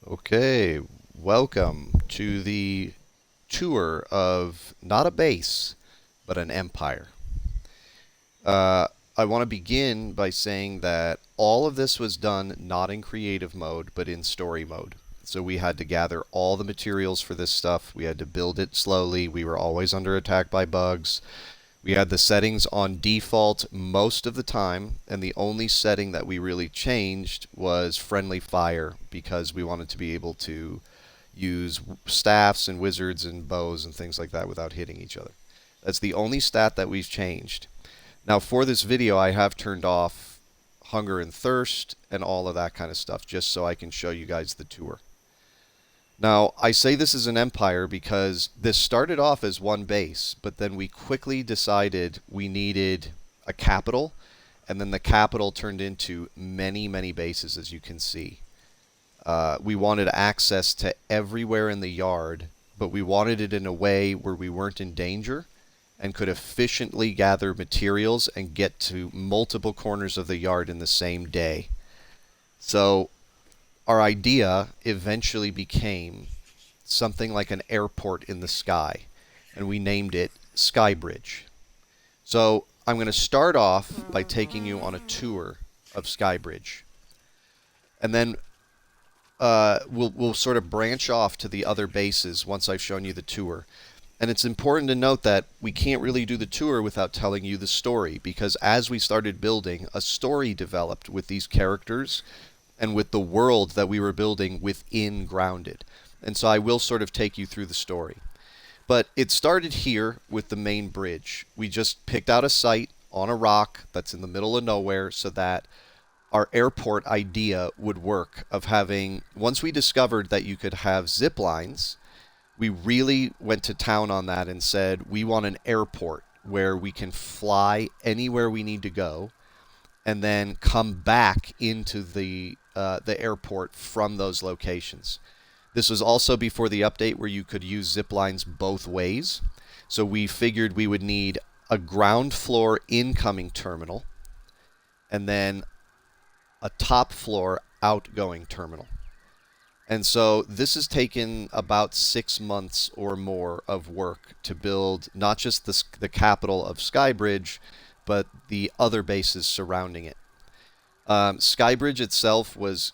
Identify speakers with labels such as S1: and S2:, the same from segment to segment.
S1: Okay, welcome to the tour of not a base, but an empire. I want to begin by saying that all of this was done not in creative mode, but in story mode. So we had to gather all the materials for this stuff. We had to build it slowly. We were always under attack by bugs. We had the settings on default most of the time, and the only setting that we really changed was friendly fire because we wanted to be able to use staffs and wizards and bows and things like that without hitting each other. That's the only stat that we've changed. Now for this video I have turned off hunger and thirst and all of that kind of stuff just so I can show you guys the tour. Now, I say this is an empire because this started off as one base, but then we quickly decided we needed a capital, and then the capital turned into many, many bases, as you can see. We wanted access to everywhere in the yard, but we wanted it in a way where we weren't in danger and could efficiently gather materials and get to multiple corners of the yard in the same day. So our idea eventually became something like an airport in the sky, and we named it SkyBridge. So I'm going to start off by taking you on a tour of SkyBridge, and then we'll sort of branch off to the other bases once I've shown you the tour. And it's important to note that we can't really do the tour without telling you the story, because as we started building, a story developed with these characters and with the world that we were building within Grounded. And so I will sort of take you through the story. But it started here with the main bridge. We just picked out a site on a rock that's in the middle of nowhere so that our airport idea would work of having, once we discovered that you could have zip lines, we really went to town on that and said we want an airport where we can fly anywhere we need to go and then come back into the airport from those locations. This was also before the update where you could use zip lines both ways. So we figured we would need a ground floor incoming terminal and then a top floor outgoing terminal. And so this has taken about 6 months or more of work to build not just the capital of SkyBridge, but the other bases surrounding it. SkyBridge itself was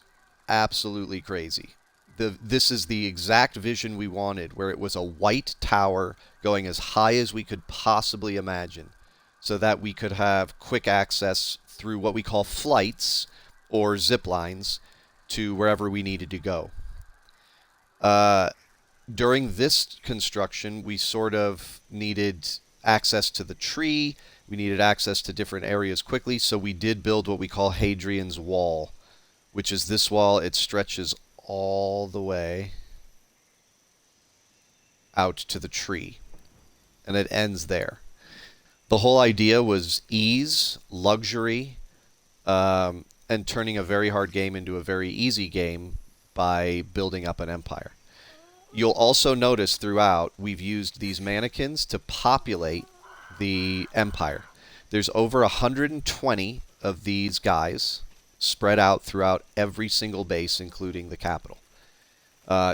S1: absolutely crazy. This is the exact vision we wanted, where it was a white tower going as high as we could possibly imagine, so that we could have quick access through what we call flights or zip lines to wherever we needed to go. During this construction, we sort of needed access to the tree. We needed access to different areas quickly, so we did build what we call Hadrian's Wall, which is this wall. It stretches all the way out to the tree, and it ends there. The whole idea was ease, luxury, and turning a very hard game into a very easy game by building up an empire. You'll also notice throughout we've used these mannequins to populate the empire. There's over 120 of these guys spread out throughout every single base, including the capital.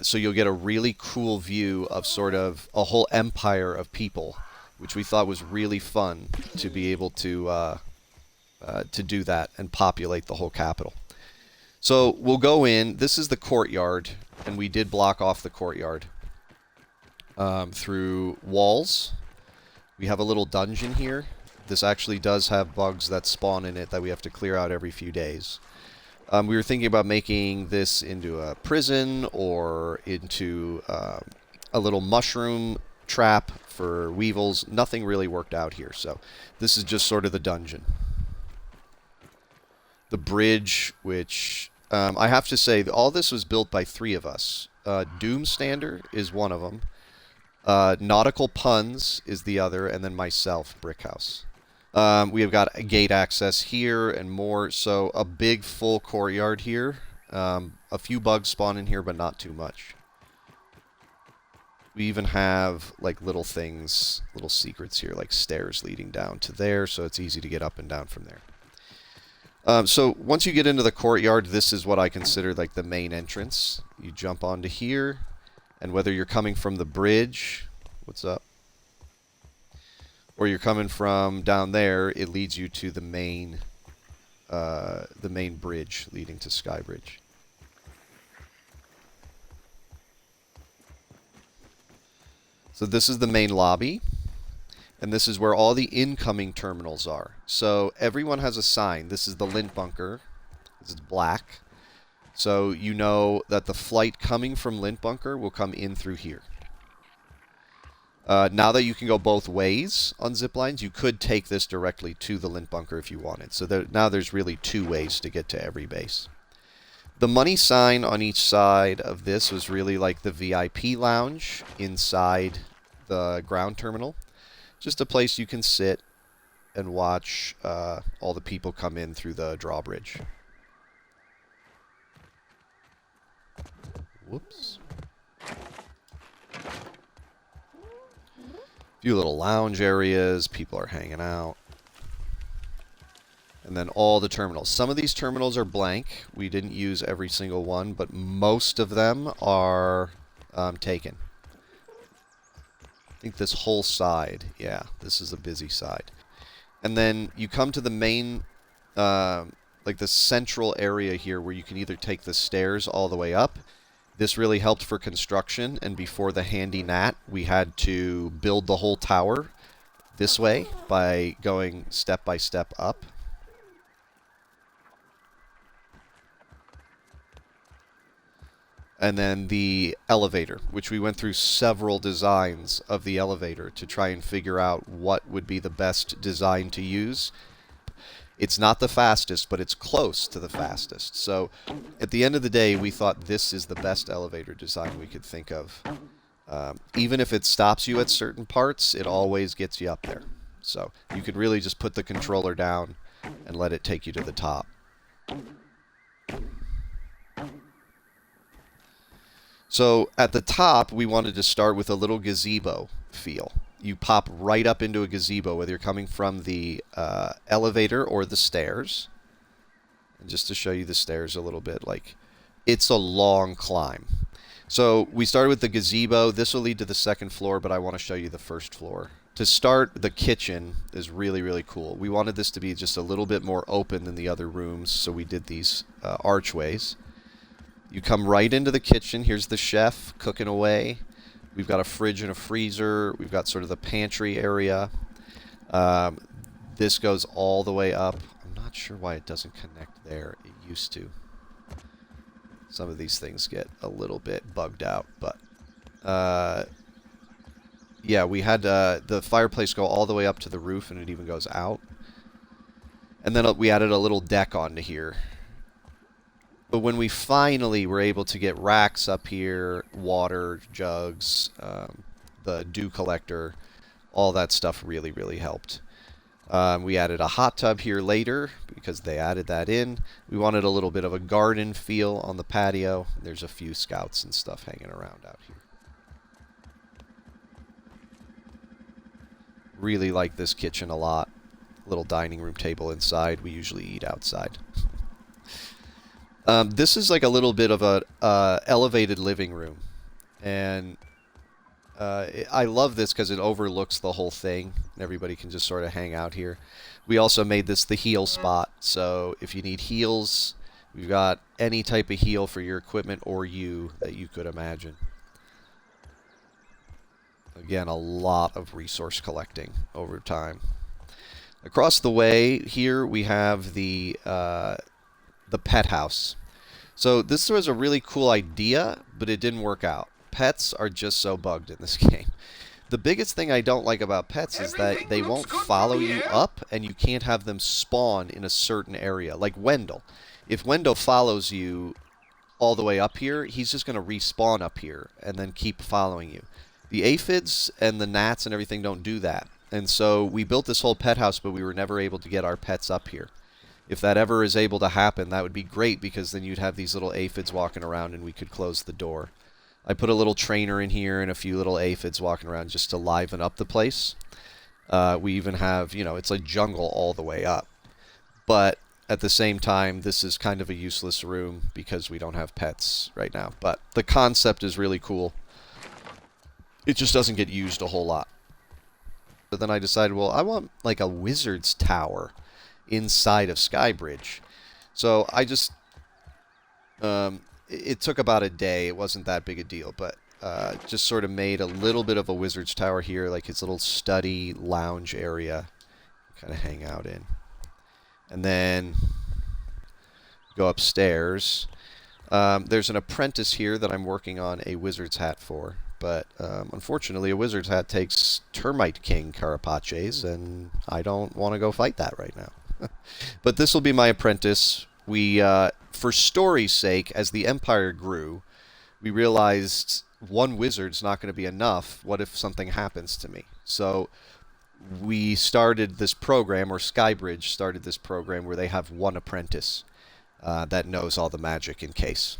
S1: So you'll get a really cool view of sort of a whole empire of people, which we thought was really fun to be able to do that and populate the whole capital. So we'll go in. This is the courtyard, and we did block off the courtyard through walls. We have a little dungeon here. This actually does have bugs that spawn in it that we have to clear out every few days. We were thinking about making this into a prison or into a little mushroom trap for weevils. Nothing really worked out here, so this is just sort of the dungeon. The bridge, which I have to say, all this was built by 3 of us. Doomstander is one of them. Nautical Puns is the other, and then myself, Brickhouse. We have got gate access here and more, so a big full courtyard here. A few bugs spawn in here, but not too much. We even have like little things, little secrets here, like stairs leading down to there, so it's easy to get up and down from there. So once you get into the courtyard, this is what I consider like the main entrance. You jump onto here, and whether you're coming from the bridge, what's up? Or you're coming from down there, it leads you to the main bridge leading to SkyBridge. So this is the main lobby, and this is where all the incoming terminals are. So everyone has a sign. This is the lint bunker. This is black. So you know that the flight coming from lint bunker will come in through here. Now that you can go both ways on zip lines, you could take this directly to the lint bunker if you wanted. So now there's really 2 ways to get to every base. The money sign on each side of this was really like the VIP lounge inside the ground terminal. Just a place you can sit and watch all the people come in through the drawbridge. Whoops. Few little lounge areas, people are hanging out. And then all the terminals. Some of these terminals are blank. We didn't use every single one, but most of them are taken. I think this whole side, yeah, this is a busy side. And then you come to the main, like the central area here where you can either take the stairs all the way up. This really helped for construction, and before the handy gnat, we had to build the whole tower this way by going step by step up. And then the elevator, which we went through several designs of the elevator to try and figure out what would be the best design to use. It's not the fastest, but it's close to the fastest. So at the end of the day, we thought this is the best elevator design we could think of. Even if it stops you at certain parts, it always gets you up there. So you could really just put the controller down and let it take you to the top. So at the top, we wanted to start with a little gazebo feel. You pop right up into a gazebo, whether you're coming from the elevator or the stairs. And just to show you the stairs a little bit, like, it's a long climb. So we started with the gazebo. This will lead to the second floor, but I want to show you the first floor. To start, the kitchen is really, really cool. We wanted this to be just a little bit more open than the other rooms, so we did these archways. You come right into the kitchen. Here's the chef cooking away. We've got a fridge and a freezer. We've got sort of the pantry area. This goes all the way up. I'm not sure why it doesn't connect there. It used to. Some of these things get a little bit bugged out, but yeah, we had the fireplace go all the way up to the roof, and it even goes out. And then we added a little deck onto here. But when we finally were able to get racks up here, water jugs, the dew collector, all that stuff really, really helped. We added a hot tub here later because they added that in. We wanted a little bit of a garden feel on the patio. There's a few scouts and stuff hanging around out here. Really like this kitchen a lot. Little dining room table inside. We usually eat outside. This is like a little bit of a elevated living room, and I love this because it overlooks the whole thing. Everybody can just sort of hang out here. We also made this the heel spot, so if you need heels, we've got any type of heel for your equipment or you that you could imagine. Again, a lot of resource collecting over time. Across the way here we have the pet house. So this was a really cool idea, but it didn't work out. Pets are just so bugged in this game. The biggest thing I don't like about pets is that they won't follow you up, and you can't have them spawn in a certain area. Like Wendell. If Wendell follows you all the way up here, he's just going to respawn up here and then keep following you. The aphids and the gnats and everything don't do that. And so we built this whole pet house, but we were never able to get our pets up here. If that ever is able to happen, that would be great, because then you'd have these little aphids walking around and we could close the door. I put a little trainer in here and a few little aphids walking around just to liven up the place. We even have, you know, it's a jungle all the way up. But at the same time, this is kind of a useless room because we don't have pets right now. But the concept is really cool. It just doesn't get used a whole lot. But then I decided, well, I want like a wizard's tower inside of SkyBridge. So I just... it took about a day. It wasn't that big a deal, but just sort of made a little bit of a wizard's tower here, like his little study lounge area. Kind of hang out in. And then go upstairs. There's an apprentice here that I'm working on a wizard's hat for. But unfortunately, a wizard's hat takes Termite King Carapaces, and I don't want to go fight that right now. But this will be my apprentice. We, for story's sake, as the Empire grew, we realized one wizard's not going to be enough. What if something happens to me? So we started this program, or SkyBridge started this program, where they have one apprentice that knows all the magic in case.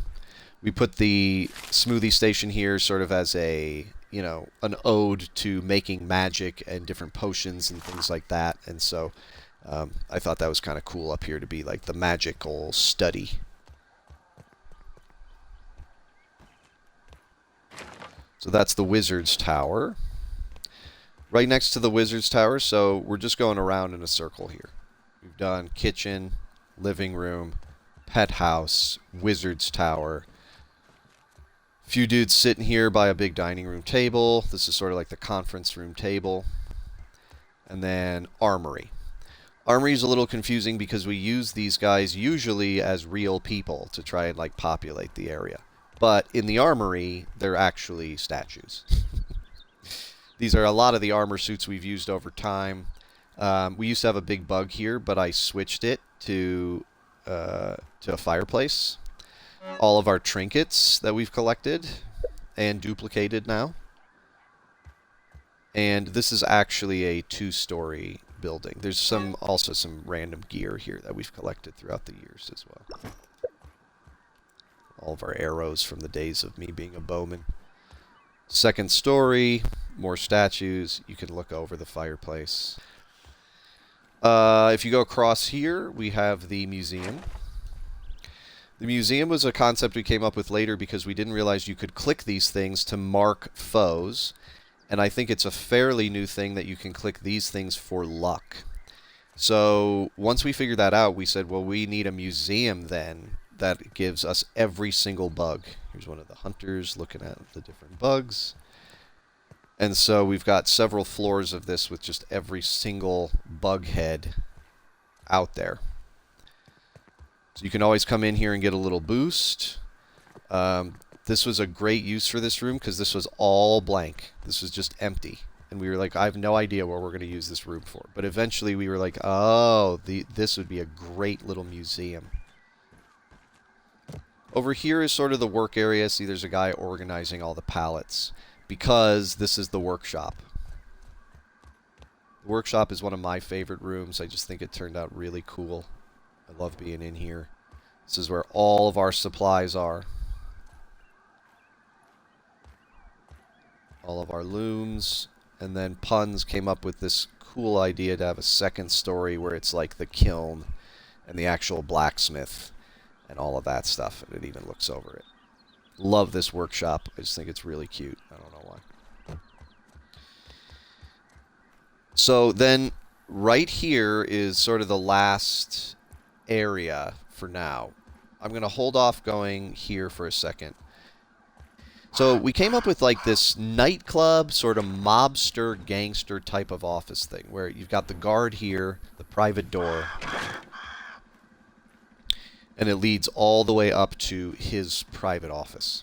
S1: We put the smoothie station here sort of as a, you know, an ode to making magic and different potions and things like that. And so I thought that was kind of cool up here to be like the magical study. So that's the Wizard's Tower. Right next to the Wizard's Tower, so we're just going around in a circle here. We've done kitchen, living room, pet house, Wizard's Tower. Few dudes sitting here by a big dining room table. This is sort of like the conference room table. And then armory. Armory is a little confusing because we use these guys usually as real people to try and like populate the area. But in the armory, they're actually statues. These are a lot of the armor suits we've used over time. We used to have a big bug here, but I switched it to a fireplace. All of our trinkets that we've collected and duplicated now. And this is actually a 2-story building. There's also some random gear here that we've collected throughout the years as well. All of our arrows from the days of me being a bowman. Second story, more statues. You can look over the fireplace. If you go across here, we have the museum. The museum was a concept we came up with later because we didn't realize you could click these things to mark foes. And I think it's a fairly new thing that you can click these things for luck. So once we figured that out, we said, well, we need a museum then that gives us every single bug. Here's one of the hunters looking at the different bugs. And so we've got several floors of this with just every single bug head out there. So you can always come in here and get a little boost. This was a great use for this room because this was all blank. This was just empty. And we were like, I have no idea what we're going to use this room for. But eventually we were like, oh, this would be a great little museum. Over here is sort of the work area. See, there's a guy organizing all the pallets because this is the workshop. The workshop is one of my favorite rooms. I just think it turned out really cool. I love being in here. This is where all of our supplies are. All of our looms. And then Puns came up with this cool idea to have a second story where it's like the kiln and the actual blacksmith and all of that stuff. And it even looks over it. Love this workshop. I just think it's really cute. I don't know why. So then right here is sort of the last area for now. I'm going to hold off going here for a second. So we came up with like this nightclub, sort of mobster, gangster type of office thing where you've got the guard here, the private door, and it leads all the way up to his private office.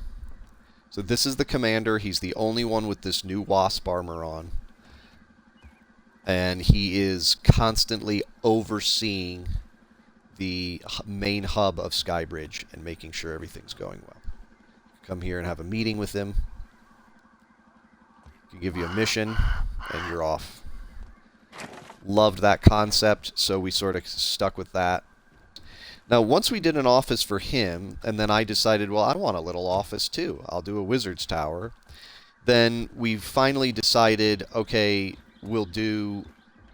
S1: So this is the commander. He's the only one with this new wasp armor on. And he is constantly overseeing the main hub of SkyBridge and making sure everything's going well. Come here and have a meeting with him. He can give you a mission, and you're off. Loved that concept, so we sort of stuck with that. Now, once we did an office for him, and then I decided, well, I want a little office too. I'll do a wizard's tower. Then we finally decided, okay, we'll do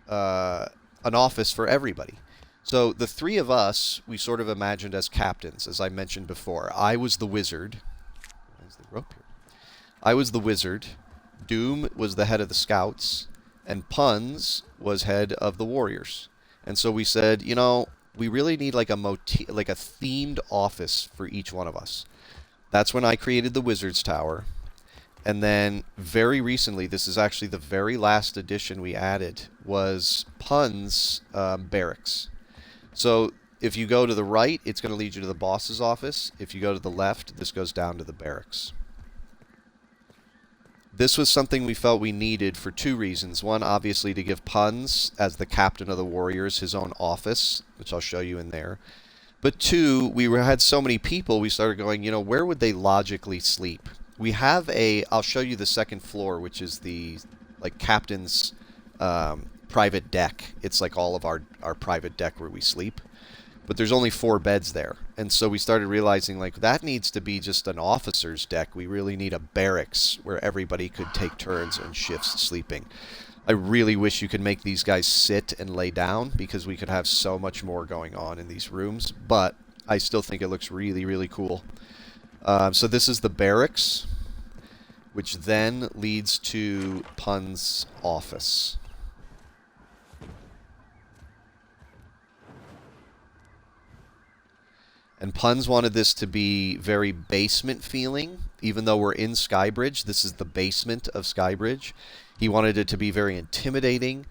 S1: an office for everybody. So the three of us, we sort of imagined as captains, as I mentioned before. I was the wizard. Where's the rope here? I was the wizard. Doom was the head of the scouts, and Puns was head of the warriors. And so we said, you know, we really need like a themed office for each one of us. That's when I created the Wizard's Tower. And then very recently, this is actually the very last addition we added, was Pun's barracks. So if you go to the right, it's going to lead you to the boss's office. If you go to the left, this goes down to the barracks. This was something we felt we needed for two reasons. One, obviously, to give Puns, as the captain of the warriors, his own office, which I'll show you in there. But two, had so many people, we started going, you know, where would they logically sleep? We have I'll show you the second floor, which is the, like, captain's private deck. It's like all of our private deck where we sleep. But there's only 4 beds there. And so we started realizing, like, that needs to be just an officer's deck. We really need a barracks where everybody could take turns and shifts sleeping. I really wish you could make these guys sit and lay down, because we could have so much more going on in these rooms. But I still think it looks really, really cool. So this is the barracks, which then leads to Pun's office. And Puns wanted this to be very basement feeling, even though we're in SkyBridge. This is the basement of SkyBridge. He wanted it to be very intimidating,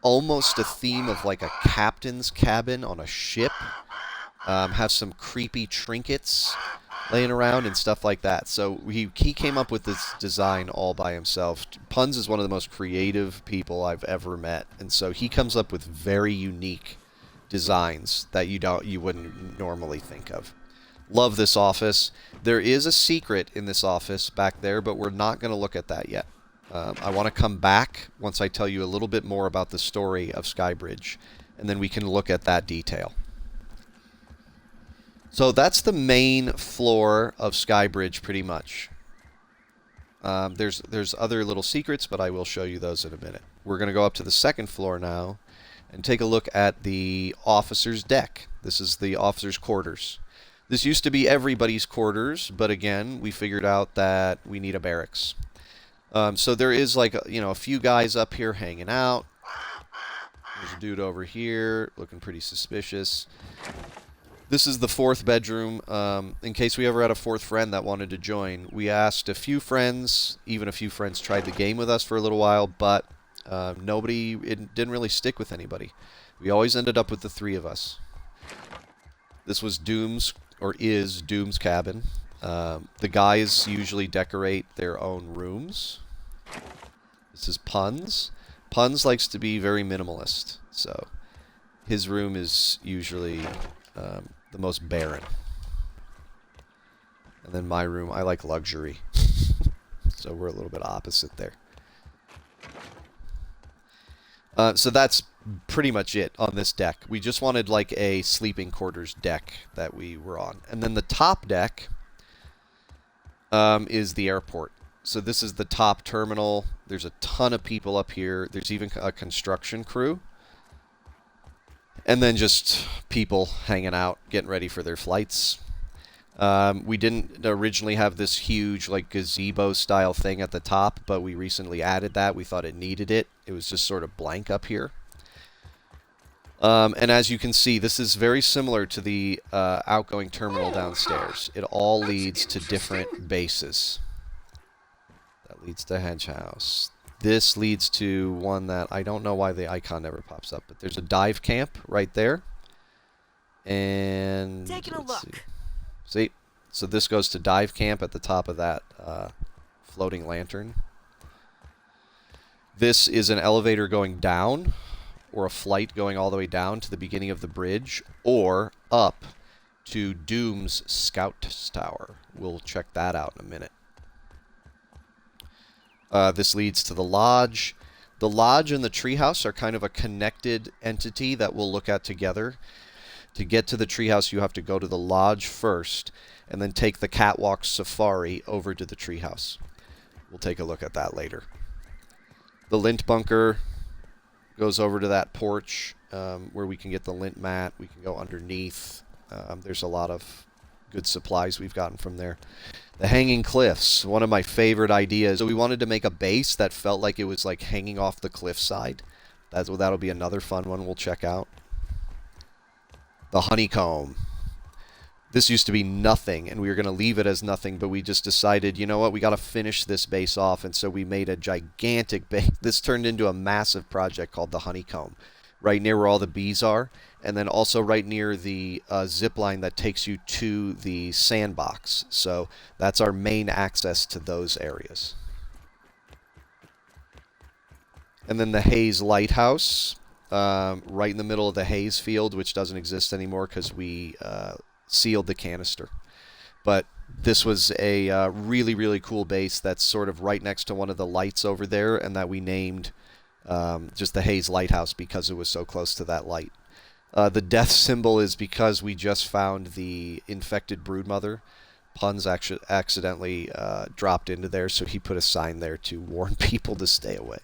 S1: almost a theme of like a captain's cabin on a ship. Have some creepy trinkets laying around and stuff like that. So he came up with this design all by himself. Puns is one of the most creative people I've ever met, and so he comes up with very unique designs that you wouldn't normally think of. Love this office. There is a secret in this office back there, but we're not going to look at that yet. I want to come back once I tell you a little bit more about the story of SkyBridge, and then we can look at that detail. So that's the main floor of SkyBridge, pretty much. There's other little secrets, but I will show you those in a minute. We're going to go up to the second floor now and take a look at the officer's deck. This is the officer's quarters. This used to be everybody's quarters, but again, we figured out that we need a barracks. So there is like a few guys up here hanging out. There's a dude over here looking pretty suspicious. This is the 4th bedroom. In case we ever had a 4th friend that wanted to join, we asked a few friends. Even a few friends tried the game with us for a little while, but it didn't really stick with anybody. We always ended up with the 3 of us. This was is Doom's cabin. The guys usually decorate their own rooms. This is Puns. Puns likes to be very minimalist, so his room is usually the most barren. And then my room, I like luxury. So we're a little bit opposite there. So that's pretty much it on this deck. We just wanted like a sleeping quarters deck that we were on. And then the top deck is the airport. So this is the top terminal. There's a ton of people up here. There's even a construction crew. And then just people hanging out, getting ready for their flights. We didn't originally have this huge like gazebo style thing at the top, but we recently added that. We thought it needed it. It was just sort of blank up here. And as you can see, this is very similar to the outgoing terminal downstairs. It all leads to different bases. That leads to Hedge House. This leads to one that I don't know why the icon never pops up, but there's a dive camp right there. And
S2: taking a look.
S1: See? So this goes to dive camp at the top of that floating lantern. This is an elevator going down, or a flight going all the way down to the beginning of the bridge, or up to Doom's Scout Tower. We'll check that out in a minute. This leads to the lodge. The lodge and the treehouse are kind of a connected entity that we'll look at together. To get to the treehouse, you have to go to the lodge first, and then take the catwalk safari over to the treehouse. We'll take a look at that later. The lint bunker Goes over to that porch where we can get the lint mat. We can go underneath. There's a lot of good supplies we've gotten from there. The hanging cliffs, one of my favorite ideas. So we wanted to make a base that felt like it was like hanging off the cliffside. That'll be another fun one we'll check out. The honeycomb. This used to be nothing, and we were going to leave it as nothing, but we just decided, you know what, we got to finish this base off, and so we made a gigantic base. This turned into a massive project called the honeycomb, right near where all the bees are, and then also right near the zip line that takes you to the sandbox. So that's our main access to those areas. And then the Hayes Lighthouse, right in the middle of the Hayes field, which doesn't exist anymore because we sealed the canister. But this was a really, really cool base that's sort of right next to one of the lights over there, and that we named just the Hayes Lighthouse because it was so close to that light. The death symbol is because we just found the infected broodmother. Puns actually accidentally dropped into there, so he put a sign there to warn people to stay away.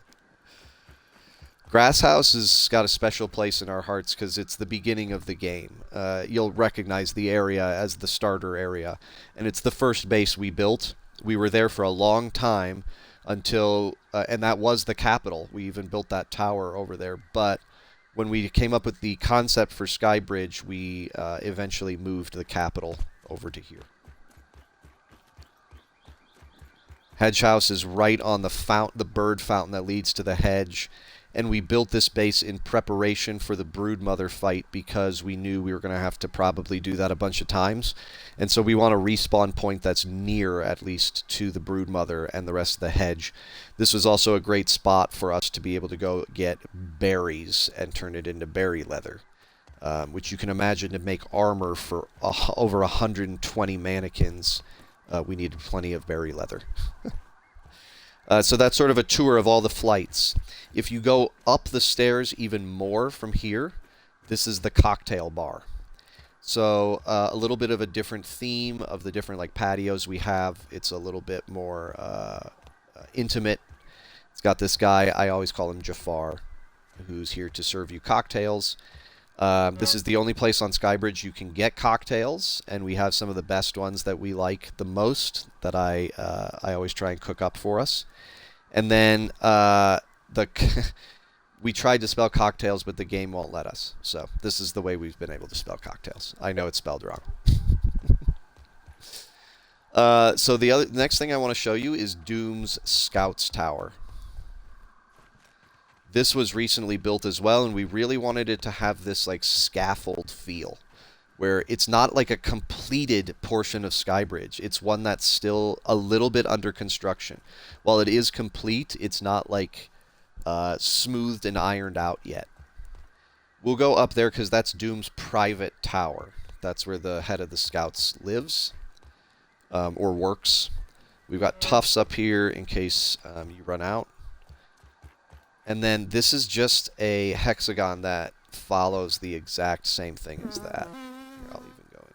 S1: Grass House has got a special place in our hearts because it's the beginning of the game. You'll recognize the area as the starter area, and it's the first base we built. We were there for a long time until, and that was the capital. We even built that tower over there, but when we came up with the concept for SkyBridge, we eventually moved the capital over to here. Hedge House is right on the bird fountain that leads to the hedge. And we built this base in preparation for the broodmother fight because we knew we were going to have to probably do that a bunch of times. And so we want a respawn point that's near, at least, to the broodmother and the rest of the hedge. This was also a great spot for us to be able to go get berries and turn it into berry leather, which you can imagine to make armor for over 120 mannequins. We needed plenty of berry leather. So that's sort of a tour of all the flights. If you go up the stairs even more from here, this is the cocktail bar. So a little bit of a different theme of the different like patios we have. It's a little bit more intimate. It's got this guy, I always call him Jafar, who's here to serve you cocktails. This is the only place on SkyBridge you can get cocktails, and we have some of the best ones that we like the most that I always try and cook up for us. And then we tried to spell cocktails, but the game won't let us. So this is the way we've been able to spell cocktails. I know it's spelled wrong. So the next thing I want to show you is Doom's Scouts Tower. This was recently built as well, and we really wanted it to have this like scaffold feel, where it's not like a completed portion of SkyBridge. It's one that's still a little bit under construction. While it is complete, it's not like smoothed and ironed out yet. We'll go up there because that's Doom's private tower. That's where the head of the Scouts lives or works. We've got tufts up here in case you run out. And then this is just a hexagon that follows the exact same thing as that. Here, I'll even go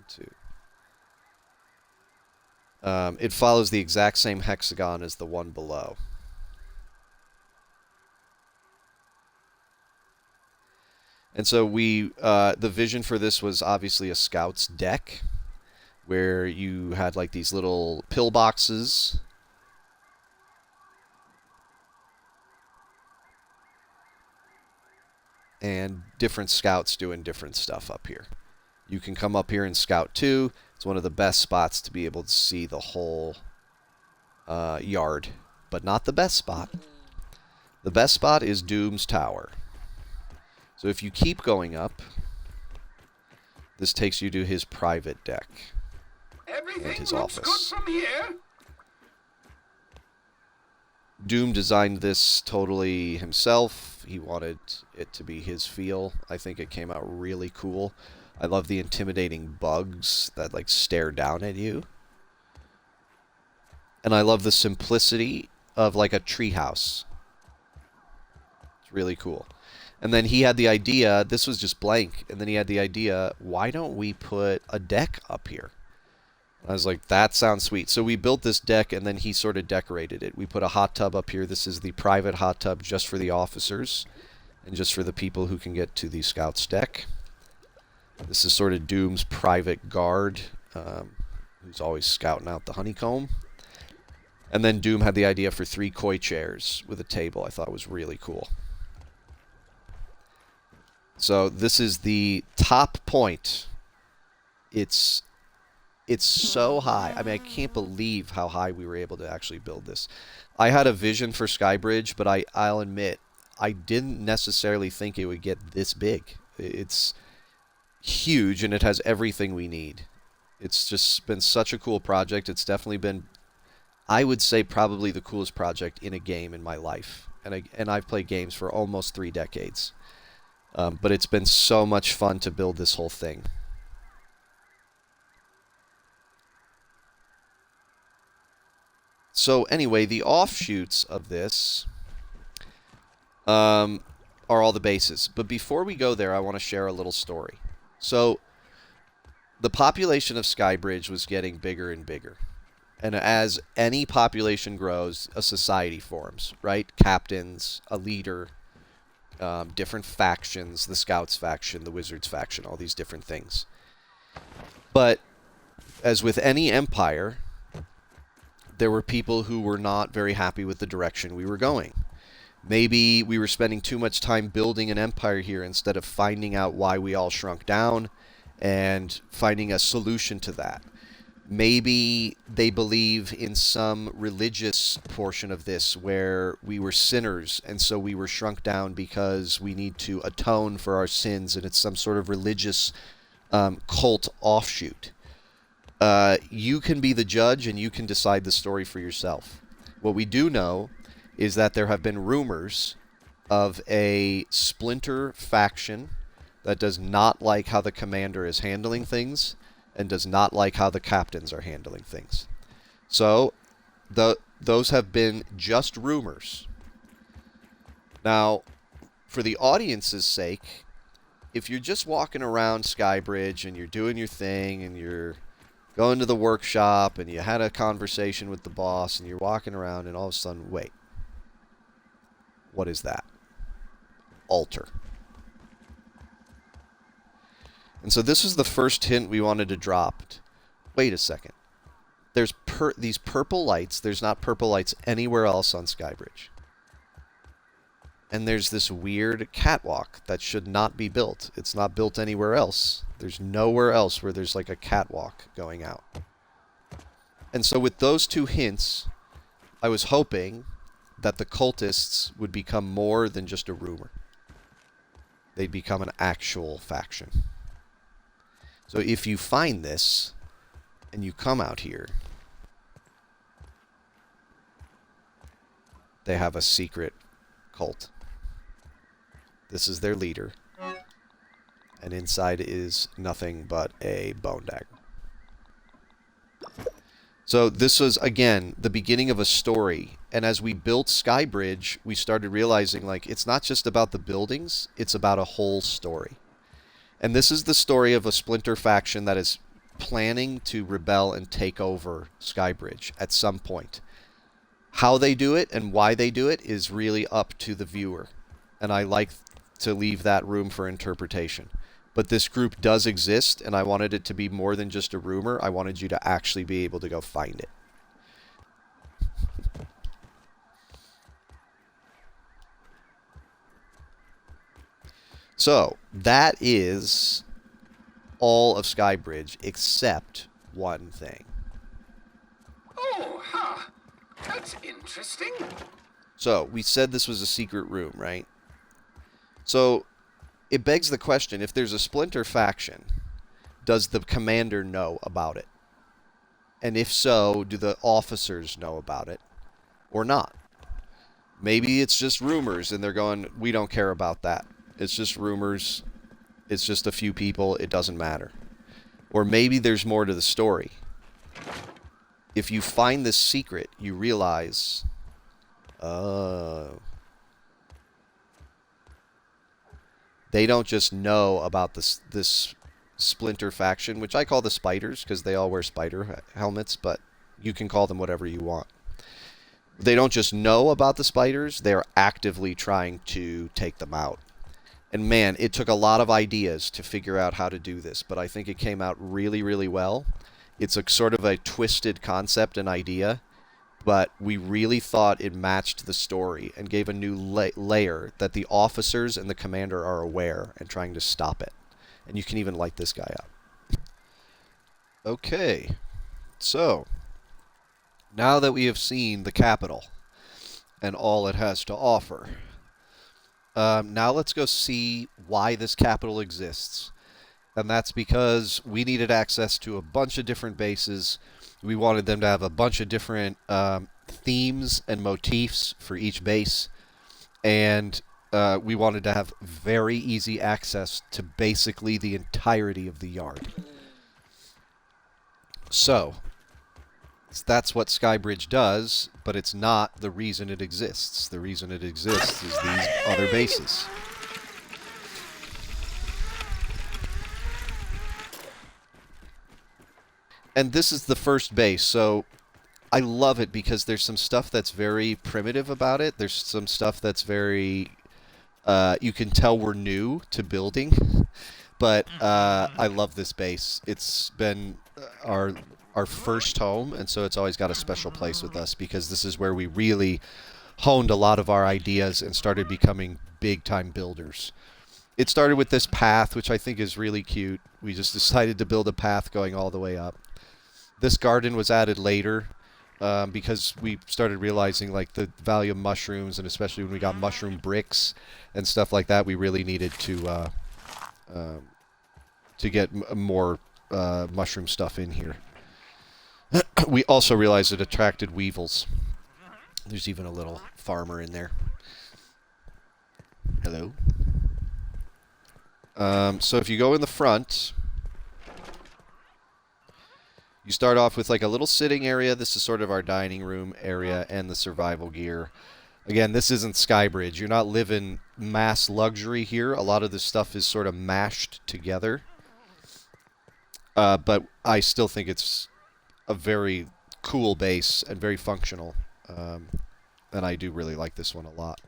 S1: into... it follows the exact same hexagon as the one below. And so the vision for this was obviously a Scout's deck, where you had like these little pillboxes. And different scouts doing different stuff up here. You can come up here and scout too. It's one of the best spots to be able to see the whole yard, but not the best spot. The best spot is Doom's Tower. So if you keep going up, this takes you to his private deck and his office.
S2: Good from here.
S1: Doom designed this totally himself. He wanted it to be his feel. I think it came out really cool. I love the intimidating bugs that like stare down at you. And I love the simplicity of like a treehouse. It's really cool. And then he had the idea, this was just blank, and then he had the idea, why don't we put a deck up here? I was like, that sounds sweet. So we built this deck, and then he sort of decorated it. We put a hot tub up here. This is the private hot tub just for the officers. And just for the people who can get to the Scouts deck, this is sort of Doom's private guard, who's always scouting out the honeycomb. And then Doom had the idea for 3 koi chairs with a table. I thought was really cool. So this is the top point. It's so high. I mean, I can't believe how high we were able to actually build this. I had a vision for SkyBridge, but I'll admit, I didn't necessarily think it would get this big. It's huge, and it has everything we need. It's just been such a cool project. It's definitely been, I would say, probably the coolest project in a game in my life. And I've played games for almost 3 decades. But it's been so much fun to build this whole thing. So anyway, the offshoots of this are all the bases. But before we go there, I want to share a little story. So the population of SkyBridge was getting bigger and bigger. And as any population grows, a society forms, right? Captains, a leader, different factions, the Scouts faction, the Wizards faction, all these different things. But as with any empire, there were people who were not very happy with the direction we were going. Maybe we were spending too much time building an empire here instead of finding out why we all shrunk down and finding a solution to that. Maybe they believe in some religious portion of this where we were sinners and so we were shrunk down because we need to atone for our sins, and it's some sort of religious cult offshoot. You can be the judge and you can decide the story for yourself. What we do know is that there have been rumors of a splinter faction that does not like how the commander is handling things and does not like how the captains are handling things. So those have been just rumors. Now, for the audience's sake, if you're just walking around SkyBridge and you're doing your thing and you're going to the workshop and you had a conversation with the boss and you're walking around and all of a sudden, wait, what is that? Altar. And so this is the first hint we wanted to drop. Wait a second. There's these purple lights. There's not purple lights anywhere else on SkyBridge. And there's this weird catwalk that should not be built. It's not built anywhere else. There's nowhere else where there's like a catwalk going out. And so with those 2 hints, I was hoping that the cultists would become more than just a rumor. They'd become an actual faction. So if you find this, and you come out here, they have a secret cult. This is their leader. And inside is nothing but a bone dagger. So this was, again, the beginning of a story. And as we built SkyBridge, we started realizing, like, it's not just about the buildings, it's about a whole story. And this is the story of a splinter faction that is planning to rebel and take over SkyBridge at some point. How they do it and why they do it is really up to the viewer. And I like to leave that room for interpretation. But this group does exist, and I wanted it to be more than just a rumor. I wanted you to actually be able to go find it. So, that is all of SkyBridge, except one thing.
S2: Oh, huh. That's interesting.
S1: So, we said this was a secret room, right? So, it begs the question, if there's a splinter faction, does the commander know about it? And if so, do the officers know about it? Or not? Maybe it's just rumors, and they're going, we don't care about that. It's just rumors. It's just a few people. It doesn't matter. Or maybe there's more to the story. If you find this secret, you realize, they don't just know about this splinter faction, which I call the spiders because they all wear spider helmets, but you can call them whatever you want. They don't just know about the spiders, they're actively trying to take them out. And man, it took a lot of ideas to figure out how to do this, but I think it came out really, really well. It's a sort of a twisted concept and idea, but we really thought it matched the story and gave a new layer that the officers and the commander are aware and trying to stop it. And you can even light this guy up. Okay, so now that we have seen the capital and all it has to offer, now let's go see why this capital exists. And that's because we needed access to a bunch of different bases. We wanted them to have a bunch of different themes and motifs for each base. And we wanted to have very easy access to basically the entirety of the yard. So, that's what SkyBridge does, but it's not the reason it exists. The reason it exists is these other bases. And this is the first base, so I love it because there's some stuff that's very primitive about it. There's some stuff that's very... you can tell we're new to building, but I love this base. It's been our first home, and so it's always got a special place with us because this is where we really honed a lot of our ideas and started becoming big-time builders. It started with this path, which I think is really cute. We just decided to build a path going all the way up. This garden was added later because we started realizing like the value of mushrooms, and especially when we got mushroom bricks and stuff like that, we really needed to get more mushroom stuff in here. We also realized it attracted weevils. There's even a little farmer in there. Hello. So if you go in the front, you start off with like a little sitting area. This is sort of our dining room area and the survival gear. Again, this isn't SkyBridge. You're not living mass luxury here. A lot of this stuff is sort of mashed together. But I still think it's a very cool base and very functional. And I do really like this one a lot.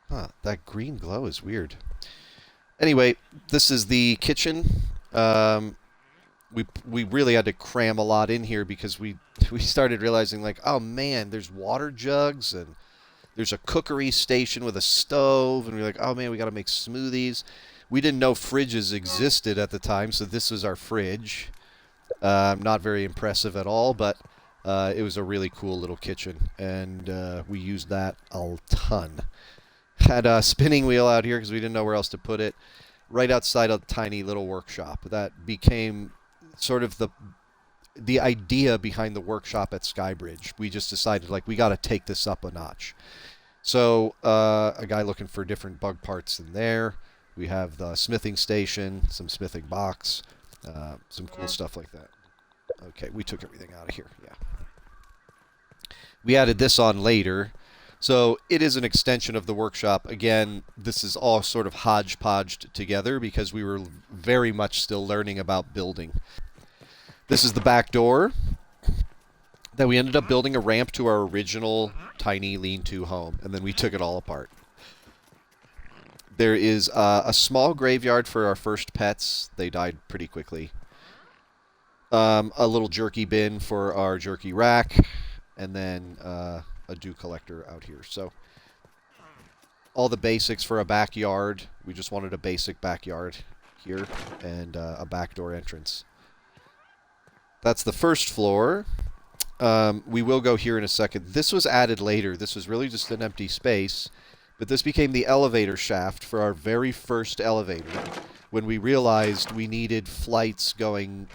S1: Huh, that green glow is weird. Anyway, this is the kitchen. We really had to cram a lot in here because we started realizing like, oh man, there's water jugs and there's a cookery station with a stove, and we're like, oh man, we got to make smoothies. We didn't know fridges existed at the time, so this was our fridge. Not very impressive at all, but it was a really cool little kitchen, and we used that a ton. Had a spinning wheel out here because we didn't know where else to put it. Right outside a tiny little workshop. That became sort of the idea behind the workshop at SkyBridge. We just decided, like, we got to take this up a notch. So, a guy looking for different bug parts in there. We have the smithing station, some smithing box, some cool stuff like that. Okay, we took everything out of here, yeah. We added this on later. So it is an extension of the workshop. Again, this is all sort of hodgepodged together because we were very much still learning about building. This is the back door. Then we ended up building a ramp to our original tiny lean-to home, and then we took it all apart. There is a small graveyard for our first pets. They died pretty quickly. A little jerky bin for our jerky rack, and then a dew collector out here. So all the basics for a backyard. We just wanted a basic backyard here and a back door entrance. That's the first floor. We will go here in a second. This was added later. This was really just an empty space, but this became the elevator shaft for our very first elevator when we realized we needed flights going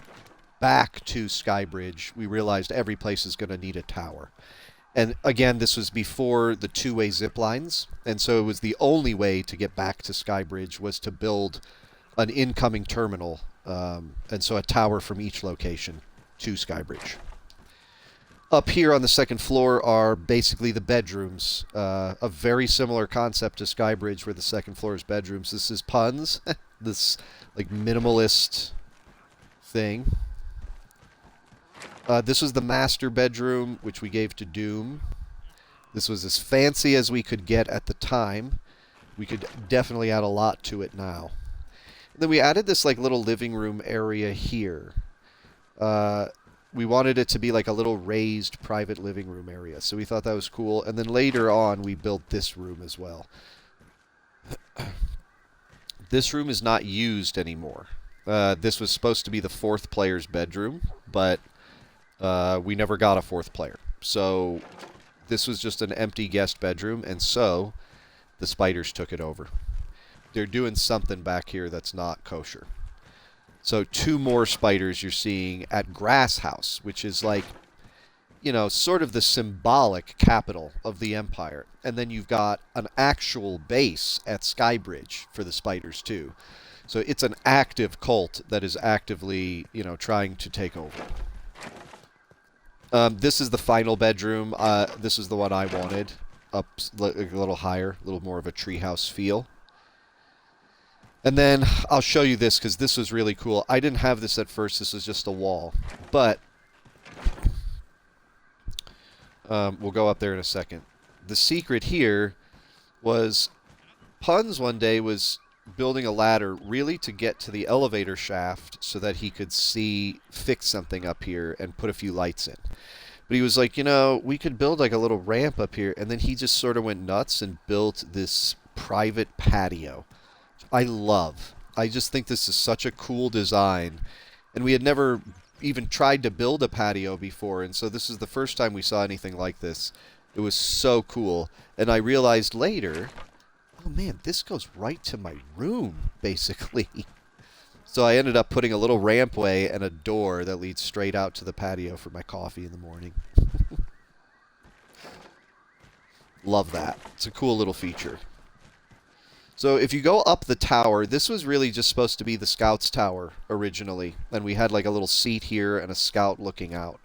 S1: back to SkyBridge. We realized every place is going to need a tower. And again, this was before the two-way zip lines, and so it was the only way to get back to SkyBridge was to build an incoming terminal, and so a tower from each location to SkyBridge. Up here on the second floor are basically the bedrooms, a very similar concept to SkyBridge where the second floor is bedrooms. This is puns, this like minimalist thing. This was the master bedroom, which we gave to Doom. This was as fancy as we could get at the time. We could definitely add a lot to it now. And then we added this like little living room area here. We wanted it to be like a little raised private living room area, so we thought that was cool. And then later on, we built this room as well. This room is not used anymore. This was supposed to be the fourth player's bedroom, but we never got a fourth player. So this was just an empty guest bedroom, and so the spiders took it over. They're doing something back here that's not kosher. So 2 more spiders you're seeing at Grass House, which is like, you know, sort of the symbolic capital of the empire. And then you've got an actual base at SkyBridge for the spiders too. So it's an active cult that is actively, you know, trying to take over. This is the final bedroom. This is the one I wanted. Up a little higher, a little more of a treehouse feel. And then I'll show you this because this was really cool. I didn't have this at first. This was just a wall. But we'll go up there in a second. The secret here was Puns one day was building a ladder really to get to the elevator shaft so that he could fix something up here and put a few lights in. But he was like, you know, we could build like a little ramp up here. And then he just sort of went nuts and built this private patio. I love. I just think this is such a cool design. And we had never even tried to build a patio before, and so this is the first time we saw anything like this. It was so cool. And I realized later, oh man, this goes right to my room, basically. So I ended up putting a little rampway and a door that leads straight out to the patio for my coffee in the morning. Love that. It's a cool little feature. So if you go up the tower, this was really just supposed to be the scout's tower originally. And we had like a little seat here and a scout looking out.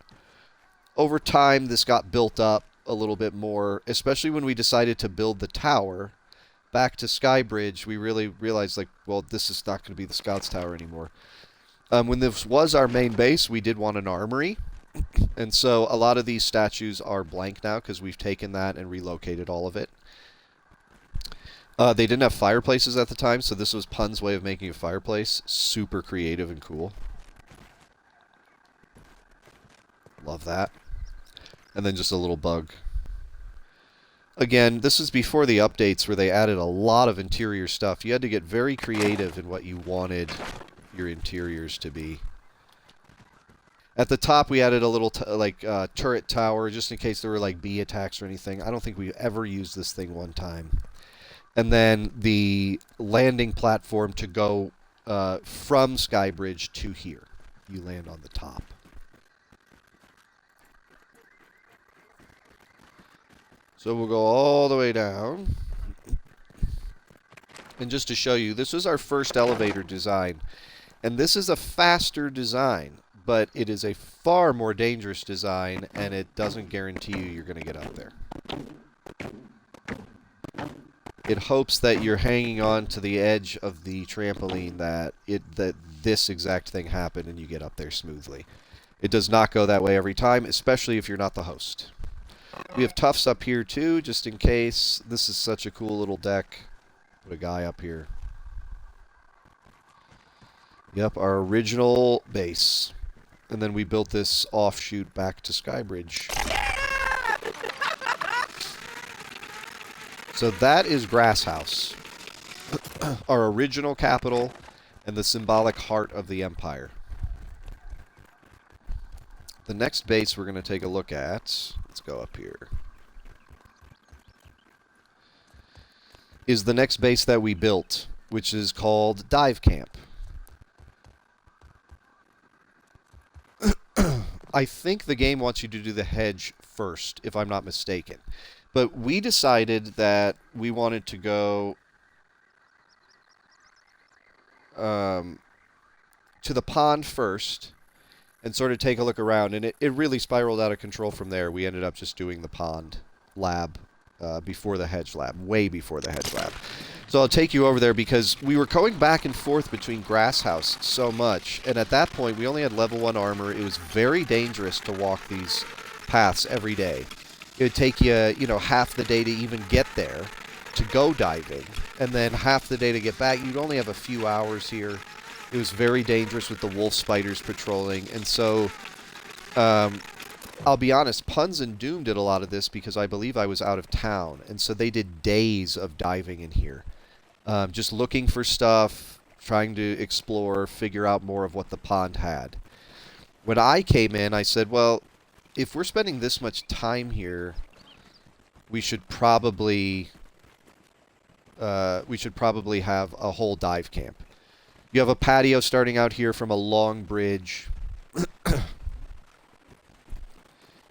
S1: Over time, this got built up a little bit more, especially when we decided to build the tower. Back to SkyBridge, we really realized, like, well, this is not going to be the scout's tower anymore. When this was our main base, we did want an armory. And so a lot of these statues are blank now because we've taken that and relocated all of it. They didn't have fireplaces at the time, so this was Pun's way of making a fireplace. Super creative and cool. Love that. And then just a little bug. Again, this is before the updates where they added a lot of interior stuff. You had to get very creative in what you wanted your interiors to be. At the top, we added a little turret tower just in case there were like bee attacks or anything. I don't think we ever used this thing one time. And then the landing platform to go from SkyBridge to here. You land on the top. So we'll go all the way down. And just to show you, this was our first elevator design. And this is a faster design, but it is a far more dangerous design, and it doesn't guarantee you're going to get up there. It hopes that you're hanging on to the edge of the trampoline that this exact thing happened and you get up there smoothly. It does not go that way every time, especially if you're not the host. We have tufts up here too, just in case. This is such a cool little deck. Put a guy up here. Yep, our original base. And then we built this offshoot back to SkyBridge. So that is Grass House, our original capital and the symbolic heart of the empire. The next base we're going to take a look at, let's go up here, is the next base that we built, which is called Dive Camp. I think the game wants you to do the hedge first, if I'm not mistaken. But we decided that we wanted to go to the pond first and sort of take a look around. And it really spiraled out of control from there. We ended up just doing the pond lab before the hedge lab, way before the hedge lab. So I'll take you over there because we were going back and forth between Grass House so much. And at that point, we only had level 1 armor. It was very dangerous to walk these paths every day. It would take you, half the day to even get there. to go diving, and then half the day to get back. You'd only have a few hours here. It was very dangerous with the wolf spiders patrolling, and so I'll be honest, Puns and Doom did a lot of this because I believe I was out of town, and so they did days of diving in here, just looking for stuff, trying to explore, figure out more of what the pond had. When I came in, I said, well, if we're spending this much time here, we should probably have a whole dive camp. You have a patio starting out here from a long bridge.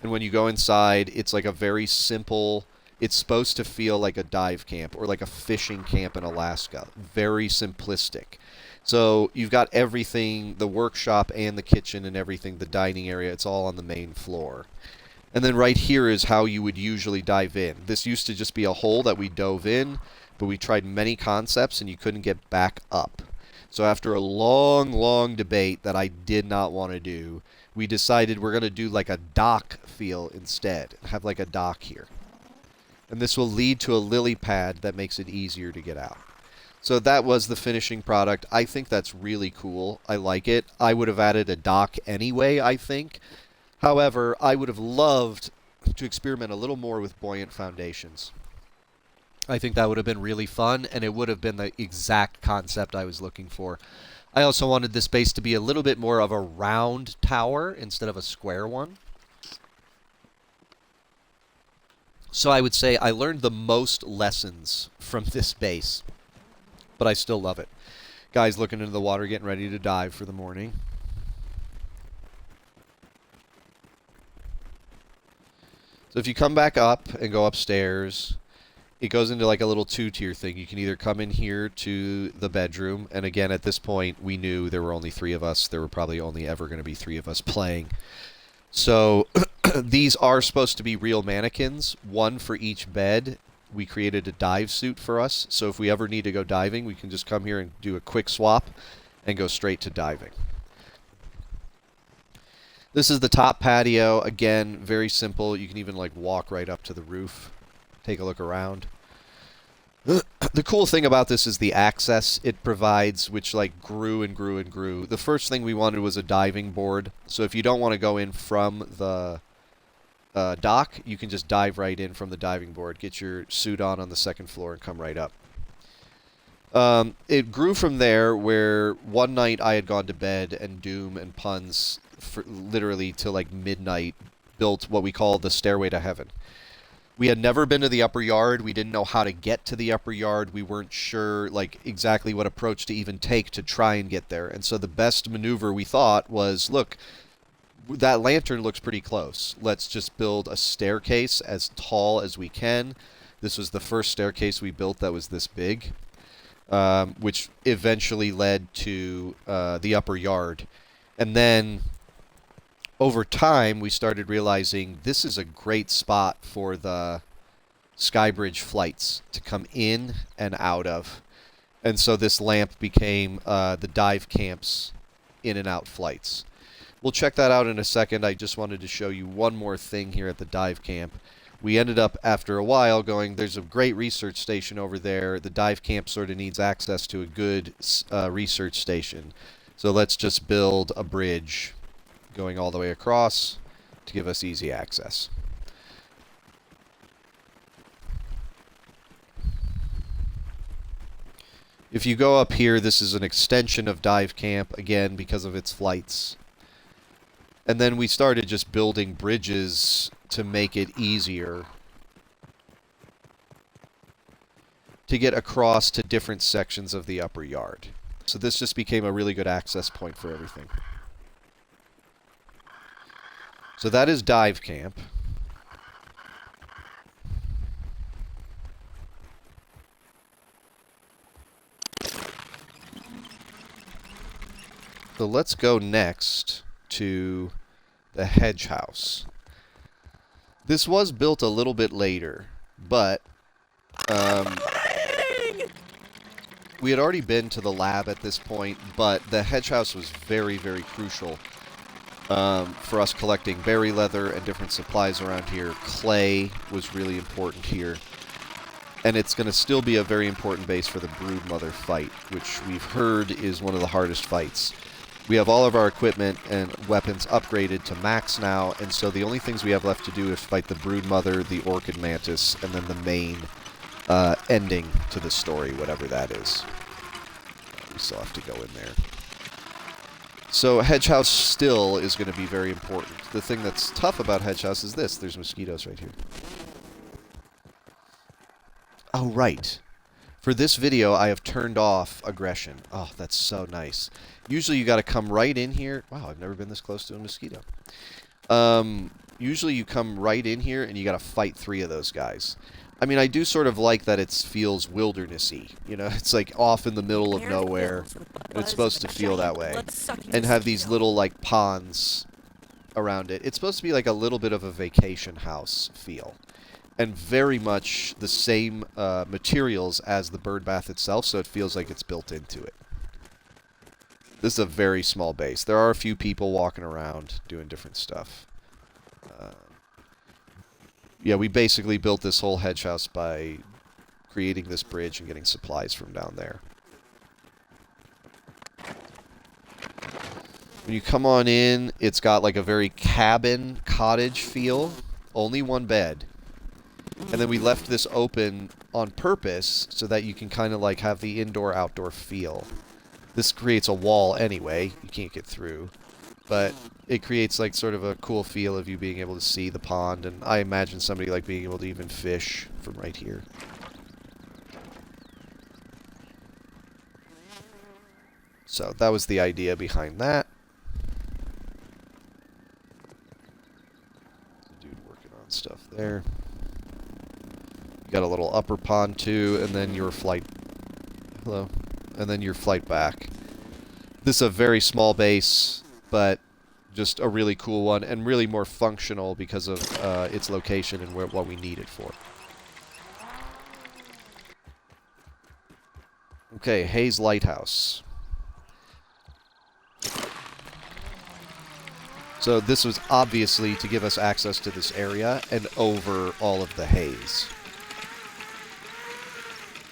S1: And when you go inside, it's like a very simple... It's supposed to feel like a dive camp or like a fishing camp in Alaska. Very simplistic. So you've got everything, the workshop and the kitchen and everything, the dining area, it's all on the main floor. And then right here is how you would usually dive in. This used to just be a hole that we dove in, but we tried many concepts and you couldn't get back up. So after a long, long debate that I did not want to do, we decided we're going to do like a dock feel instead. Have like a dock here. And this will lead to a lily pad that makes it easier to get out. So that was the finishing product. I think that's really cool. I like it. I would have added a dock anyway, I think. However, I would have loved to experiment a little more with buoyant foundations. I think that would have been really fun, and it would have been the exact concept I was looking for. I also wanted this base to be a little bit more of a round tower instead of a square one. So I would say I learned the most lessons from this base, but I still love it. Guys looking into the water, getting ready to dive for the morning. So if you come back up and go upstairs, it goes into like a little two-tier thing. You can either come in here to the bedroom, and again, at this point, we knew there were only 3 of us. There were probably only ever going to be 3 of us playing. So these are supposed to be real mannequins, 1 for each bed. We created a dive suit for us, so if we ever need to go diving, we can just come here and do a quick swap and go straight to diving. This is the top patio. Again, very simple. You can even like walk right up to the roof. Take a look around. The cool thing about this is the access it provides, which like grew and grew and grew. The first thing we wanted was a diving board. So if you don't want to go in from the dock, you can just dive right in from the diving board. Get your suit on the second floor and come right up. It grew from there where one night I had gone to bed and Doom and Puns literally till like midnight built what we call the Stairway to Heaven. We had never been to the upper yard. We didn't know how to get to the upper yard. We weren't sure like exactly what approach to even take to try and get there. And so the best maneuver we thought was, look, that lantern looks pretty close. Let's just build a staircase as tall as we can. This was the first staircase we built that was this big, which eventually led to the upper yard. And then over time, we started realizing this is a great spot for the SkyBridge flights to come in and out of. And so this lamp became the dive camp's in and out flights. We'll check that out in a second. I just wanted to show you one more thing here at the dive camp. We ended up, after a while, going, there's a great research station over there. The dive camp sort of needs access to a good research station. So let's just build a bridge going all the way across to give us easy access. If you go up here, this is an extension of dive camp, again, because of its flights. And then we started just building bridges to make it easier to get across to different sections of the upper yard. So this just became a really good access point for everything. So that is dive camp. So let's go next to the hedge house. This was built a little bit later, but we had already been to the lab at this point, but the hedge house was very, very crucial for us collecting berry leather and different supplies around here. Clay was really important here. And it's going to still be a very important base for the Broodmother fight, which we've heard is one of the hardest fights. We have all of our equipment and weapons upgraded to max now, and so the only things we have left to do is fight the Broodmother, the Orchid Mantis, and then the main ending to the story, whatever that is. We still have to go in there. So Hedge House still is going to be very important. The thing that's tough about Hedge House is this. There's mosquitoes right here. Oh, right. For this video, I have turned off aggression. Oh, that's so nice. Usually you got to come right in here. Wow, I've never been this close to a mosquito. Usually you come right in here and you got to fight 3 of those guys. I mean, I do sort of like that it feels wildernessy. You know, it's like off in the middle of nowhere. And it's supposed to feel that way. And have these little, like, ponds around it. It's supposed to be like a little bit of a vacation house feel. And very much the same materials as the bird bath itself, so it feels like it's built into it. This is a very small base. There are a few people walking around doing different stuff. Yeah, we basically built this whole hedge house by creating this bridge and getting supplies from down there. When you come on in, it's got like a very cabin, cottage feel. Only 1 bed. And then we left this open on purpose so that you can kind of like have the indoor-outdoor feel. This creates a wall anyway. You can't get through. But it creates like sort of a cool feel of you being able to see the pond. And I imagine somebody like being able to even fish from right here. So that was the idea behind that. Dude working on stuff there. Got a little upper pond too, and then your flight. Hello. And then your flight back. This is a very small base, but just a really cool one, and really more functional because of its location and what we need it for. Okay, Hayes Lighthouse. So this was obviously to give us access to this area and over all of the haze.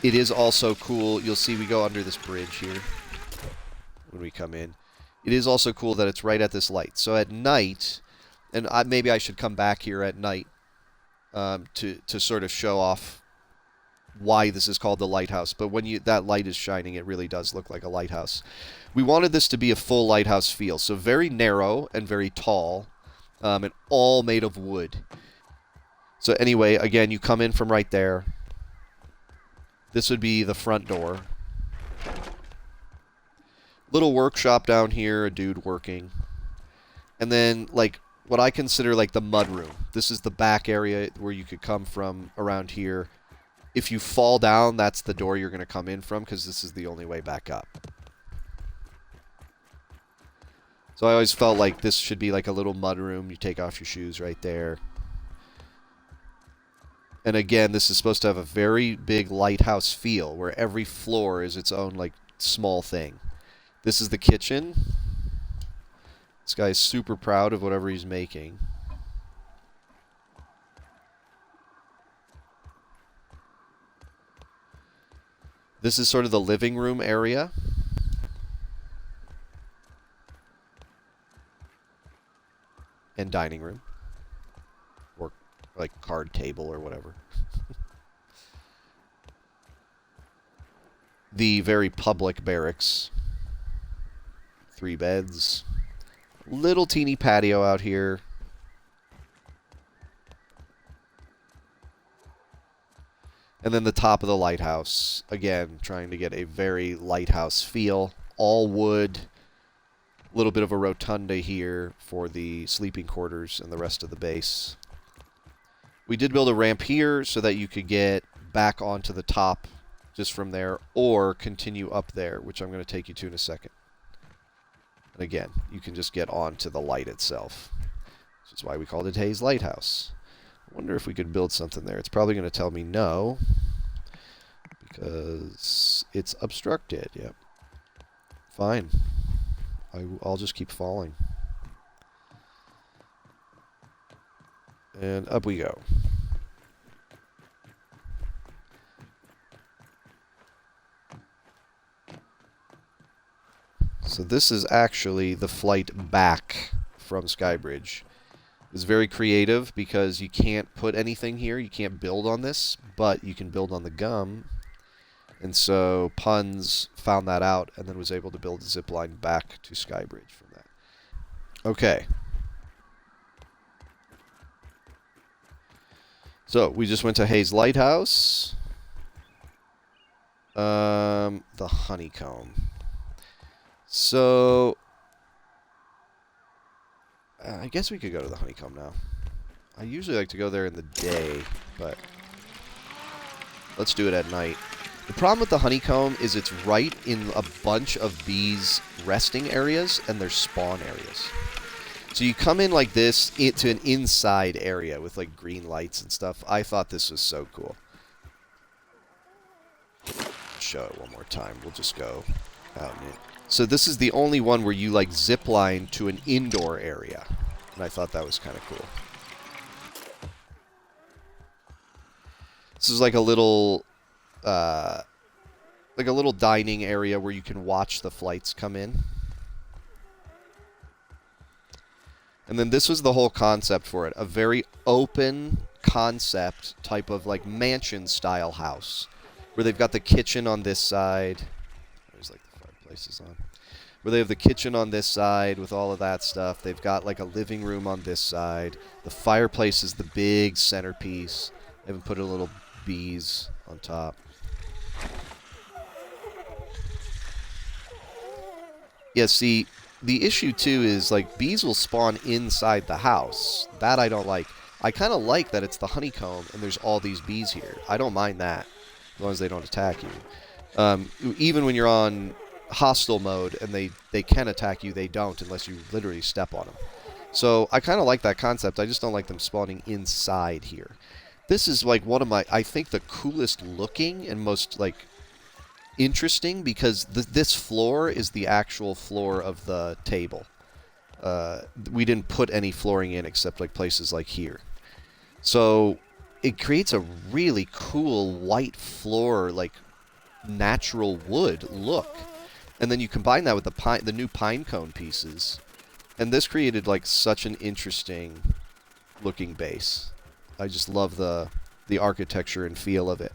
S1: It is also cool. You'll see we go under this bridge here when we come in. It is also cool that it's right at this light. So at night, and maybe I should come back here at night to sort of show off why this is called the lighthouse. But when that light is shining, it really does look like a lighthouse. We wanted this to be a full lighthouse feel. So very narrow and very tall, and all made of wood. So anyway, again, you come in from right there. This would be the front door. Little workshop down here, a dude working. And then, like, what I consider, like, the mudroom. This is the back area where you could come from around here. If you fall down, that's the door you're going to come in from, because this is the only way back up. So I always felt like this should be like a little mudroom. You take off your shoes right there. And again, this is supposed to have a very big lighthouse feel, where every floor is its own, like, small thing. This is the kitchen. This guy is super proud of whatever he's making. This is sort of the living room area. And dining room. Or, like, card table or whatever. The very public barracks. 3 beds. Little teeny patio out here. And then the top of the lighthouse. Again, trying to get a very lighthouse feel. All wood. A little bit of a rotunda here for the sleeping quarters and the rest of the base. We did build a ramp here so that you could get back onto the top just from there, or continue up there, which I'm going to take you to in a second. And again, you can just get onto the light itself. Which is why we called it Hayes Lighthouse. I wonder if we could build something there. It's probably going to tell me no, because it's obstructed. Yep. Fine. I'll just keep falling. And up we go. So this is actually the flight back from SkyBridge. It's very creative because you can't put anything here. You can't build on this, but you can build on the gum. And so Puns found that out and then was able to build a zip line back to SkyBridge from that. Okay. So we just went to Hayes Lighthouse. The honeycomb. So I guess we could go to the honeycomb now. I usually like to go there in the day, but let's do it at night. The problem with the honeycomb is it's right in a bunch of bees' resting areas and their spawn areas. So you come in like this into an inside area with like green lights and stuff. I thought this was so cool. Show it one more time. We'll just go out. So this is the only one where you like zip line to an indoor area. And I thought that was kind of cool. This is like a little dining area where you can watch the flights come in. And then this was the whole concept for it. A very open concept type of like mansion style house. Where they've got the kitchen on this side. There's like the fireplaces on. Where they have the kitchen on this side with all of that stuff. They've got like a living room on this side. The fireplace is the big centerpiece. They even put a little bees on top. Yeah, see, the issue too is like bees will spawn inside the house. That I don't like. I kind of like that it's the honeycomb and there's all these bees here. I don't mind that. As long as they don't attack you. Even when you're on hostile mode and they can attack you, they don't unless you literally step on them. So I kind of like that concept. I just don't like them spawning inside here. This is like one of my, I think, the coolest looking and most like interesting because this floor is the actual floor of the table. We didn't put any flooring in except like places like here. So it creates a really cool white floor, like natural wood look. And then you combine that with the new pine cone pieces. And this created like such an interesting looking base. I just love the architecture and feel of it.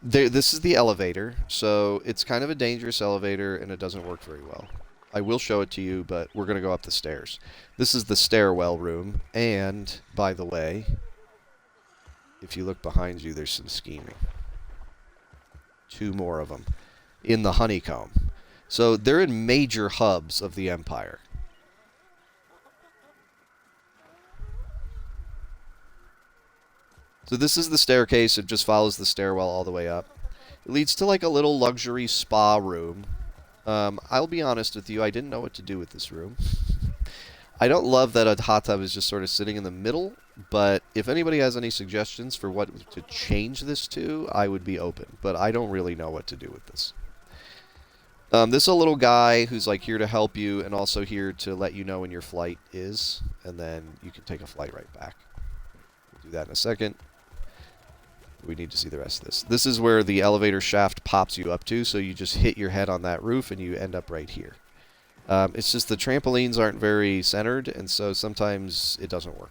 S1: This is the elevator. So it's kind of a dangerous elevator and it doesn't work very well. I will show it to you, but we're going to go up the stairs. This is the stairwell room. And, by the way, if you look behind you, there's some scheming. 2 more of them in the honeycomb. So they're in major hubs of the empire. So this is the staircase. It just follows the stairwell all the way up. It leads to like a little luxury spa room. I'll be honest with you, I didn't know what to do with this room. I don't love that a hot tub is just sort of sitting in the middle, but if anybody has any suggestions for what to change this to, I would be open. But I don't really know what to do with this. This is a little guy who's like here to help you and also here to let you know when your flight is, and then you can take a flight right back. We'll do that in a second. We need to see the rest of this. This is where the elevator shaft pops you up to, so you just hit your head on that roof and you end up right here. It's just the trampolines aren't very centered, and so sometimes it doesn't work.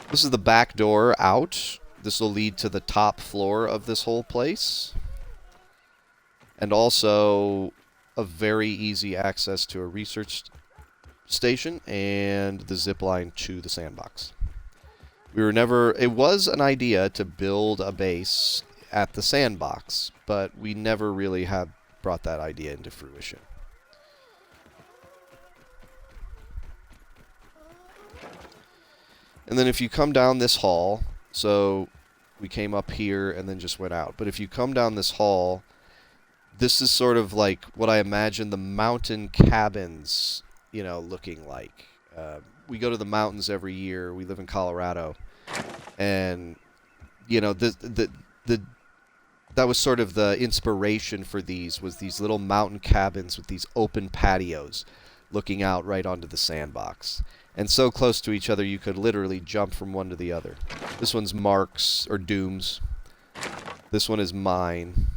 S1: This is the back door out. This will lead to the top floor of this whole place. And also a very easy access to a research station and the zip line to the sandbox. It was an idea to build a base at the sandbox, but we never really had brought that idea into fruition. And then if you come down this hall, so we came up here and then just went out. But if you come down this hall, this is sort of like what I imagine the mountain cabins, looking like. We go to the mountains every year. We live in Colorado. And, that was sort of the inspiration for these little mountain cabins with these open patios looking out right onto the sandbox. And so close to each other you could literally jump from one to the other. This one's Mark's, or Doom's. This one is mine.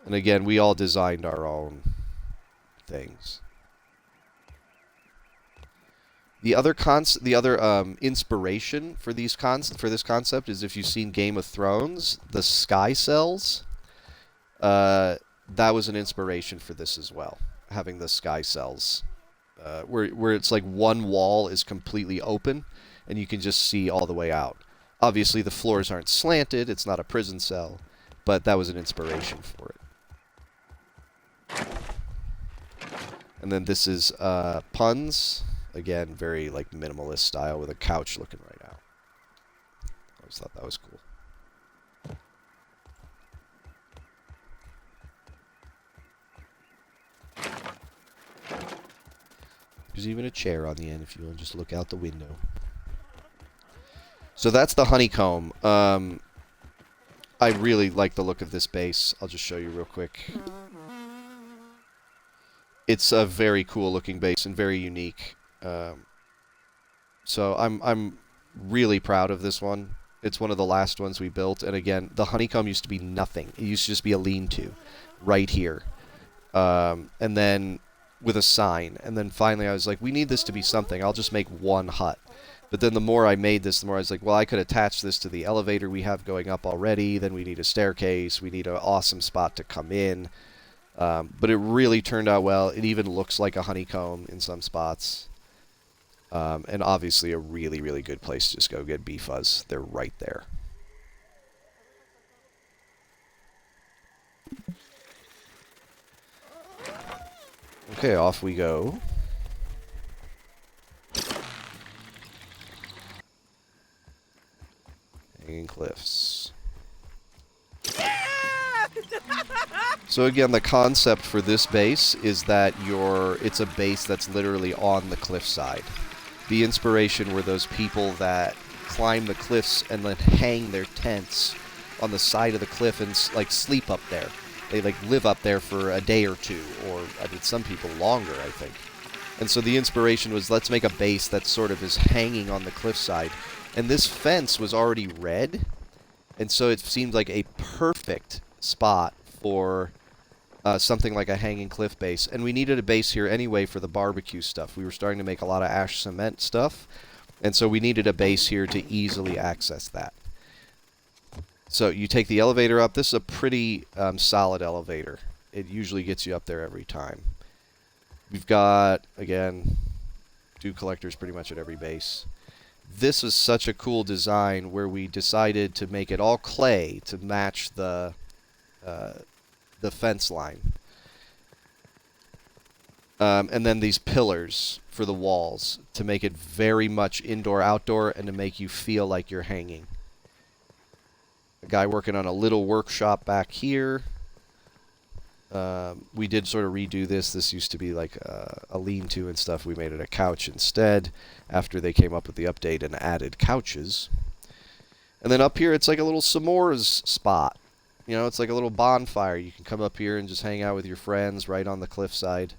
S1: And again, we all designed our own things. The other inspiration for this concept is if you've seen Game of Thrones, the sky cells. That was an inspiration for this as well. Having the sky cells, where it's like one wall is completely open, and you can just see all the way out. Obviously, the floors aren't slanted; it's not a prison cell, but that was an inspiration for it. And then this is puns. Again, very like minimalist style with a couch looking right out. I always thought that was cool. There's even a chair on the end if you want to just look out the window. So that's the honeycomb. I really like the look of this base. I'll just show you real quick. It's a very cool looking base and very unique. So I'm really proud of this one. It's one of the last ones we built. And again, the honeycomb used to be nothing. It used to just be a lean-to right here. And then with a sign. And then finally I was like, we need this to be something. I'll just make one hut. But then the more I made this, the more I was like, well, I could attach this to the elevator we have going up already. Then we need a staircase. We need an awesome spot to come in. But it really turned out well. It even looks like a honeycomb in some spots. And obviously a really, really good place to just go get bee fuzz. They're right there. Okay, off we go. Hanging cliffs. So again, the concept for this base is that it's a base that's literally on the cliffside. The inspiration were those people that climb the cliffs and then hang their tents on the side of the cliff and like sleep up there. They like live up there for a day or two, or I mean some people longer, I think. And so the inspiration was, let's make a base that sort of is hanging on the cliffside. And this fence was already red, and so it seemed like a perfect spot for something like a hanging cliff base. And we needed a base here anyway for the barbecue stuff. We were starting to make a lot of ash cement stuff, and so we needed a base here to easily access that. So you take the elevator up. This is a pretty solid elevator. It usually gets you up there every time. We've got, again, dew collectors pretty much at every base. This was such a cool design where we decided to make it all clay to match the fence line. And then these pillars for the walls to make it very much indoor-outdoor and to make you feel like you're hanging. A guy working on a little workshop back here. We did sort of redo this. This used to be like a lean-to and stuff. We made it a couch instead after they came up with the update and added couches. And then up here, it's like a little s'mores spot. You know, it's like a little bonfire. You can come up here and just hang out with your friends right on the cliffside.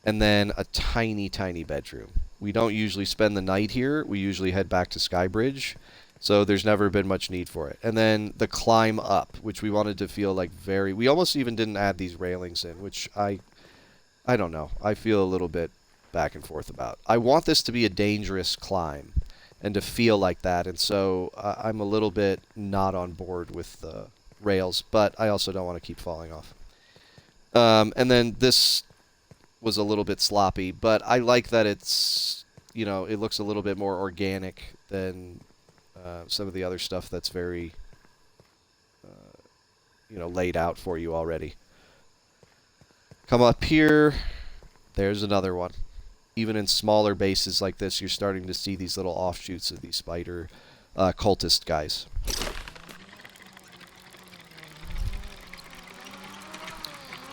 S1: And then a tiny, tiny bedroom. We don't usually spend the night here. We usually head back to SkyBridge. So there's never been much need for it. And then the climb up, which we wanted to feel like very... We almost even didn't add these railings in, which I don't know. I feel a little bit back and forth about. I want this to be a dangerous climb and to feel like that. And so I'm a little bit not on board with the rails, but I also don't want to keep falling off. And then this was a little bit sloppy, but I like that it's, you know, it looks a little bit more organic than... some of the other stuff that's very, you know, laid out for you already. Come up here. There's another one. Even in smaller bases like this, you're starting to see these little offshoots of these spider cultist guys.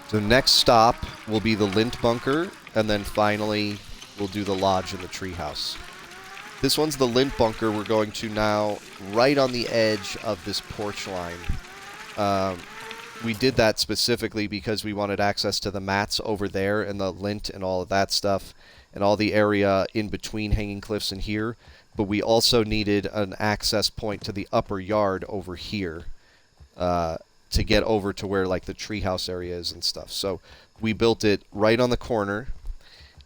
S1: So next stop will be the lint bunker, and then finally we'll do the lodge and the treehouse. This one's the lint bunker. We're going to now right on the edge of this porch line. We did that specifically because we wanted access to the mats over there and the lint and all of that stuff and all the area in between Hanging Cliffs and here. But we also needed an access point to the upper yard over here to to get over to where like the treehouse area is and stuff. So we built it right on the corner.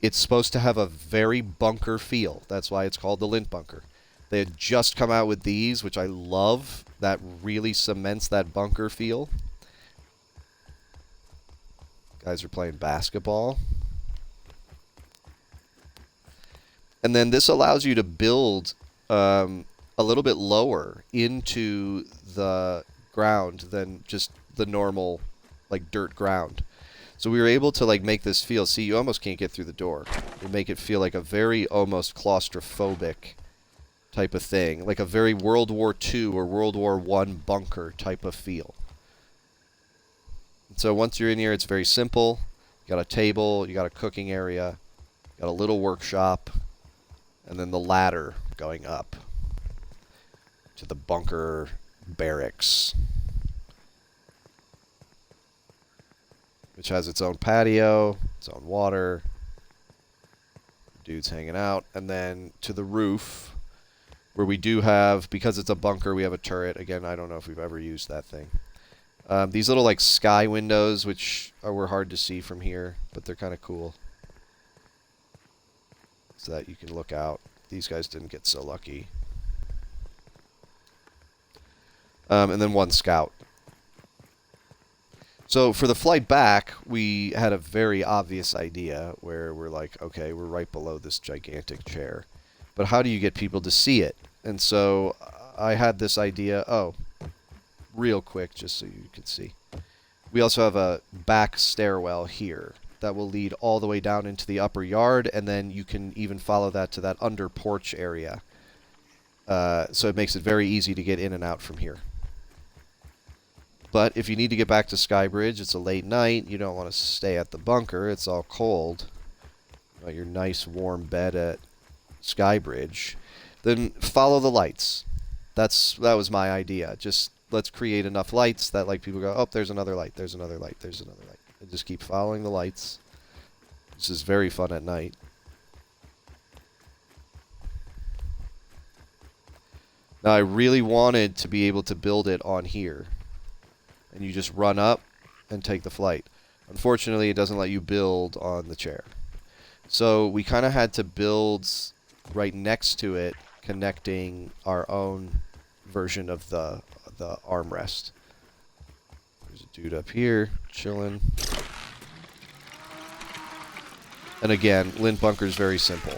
S1: It's supposed to have a very bunker feel. That's why it's called the Lint Bunker. They had just come out with these, which I love. That really cements that bunker feel. Guys are playing basketball. And then this allows you to build a little bit lower into the ground than just the normal like dirt ground. So we were able to like make this feel. See, you almost can't get through the door. We make it feel like a very almost claustrophobic type of thing, like a very World War II or World War I bunker type of feel. And so once you're in here, it's very simple. You got a table, you got a cooking area, you got a little workshop, and then the ladder going up to the bunker barracks, which has its own patio, its own water, dudes hanging out, and then to the roof, where we do have, because it's a bunker, we have a turret. Again, I don't know if we've ever used that thing. These little like sky windows, which were hard to see from here, but they're kind of cool. So that you can look out. These guys didn't get so lucky. And then one scout. So for the flight back, we had a very obvious idea where we're like, okay, we're right below this gigantic chair. But how do you get people to see it? And so I had this idea, real quick, just so you can see. We also have a back stairwell here that will lead all the way down into the upper yard, and then you can even follow that to that under porch area. So it makes it very easy to get in and out from here. But if you need to get back to SkyBridge, it's a late night, you don't want to stay at the bunker, it's all cold. You got your nice warm bed at SkyBridge, then follow the lights. That was my idea. Just let's create enough lights that like people go, oh, there's another light, there's another light, there's another light. And just keep following the lights. This is very fun at night. Now I really wanted to be able to build it on here. And you just run up and take the flight. Unfortunately, it doesn't let you build on the chair. So we kind of had to build right next to it, connecting our own version of the armrest. There's a dude up here chilling. And again, Lint Bunker is very simple.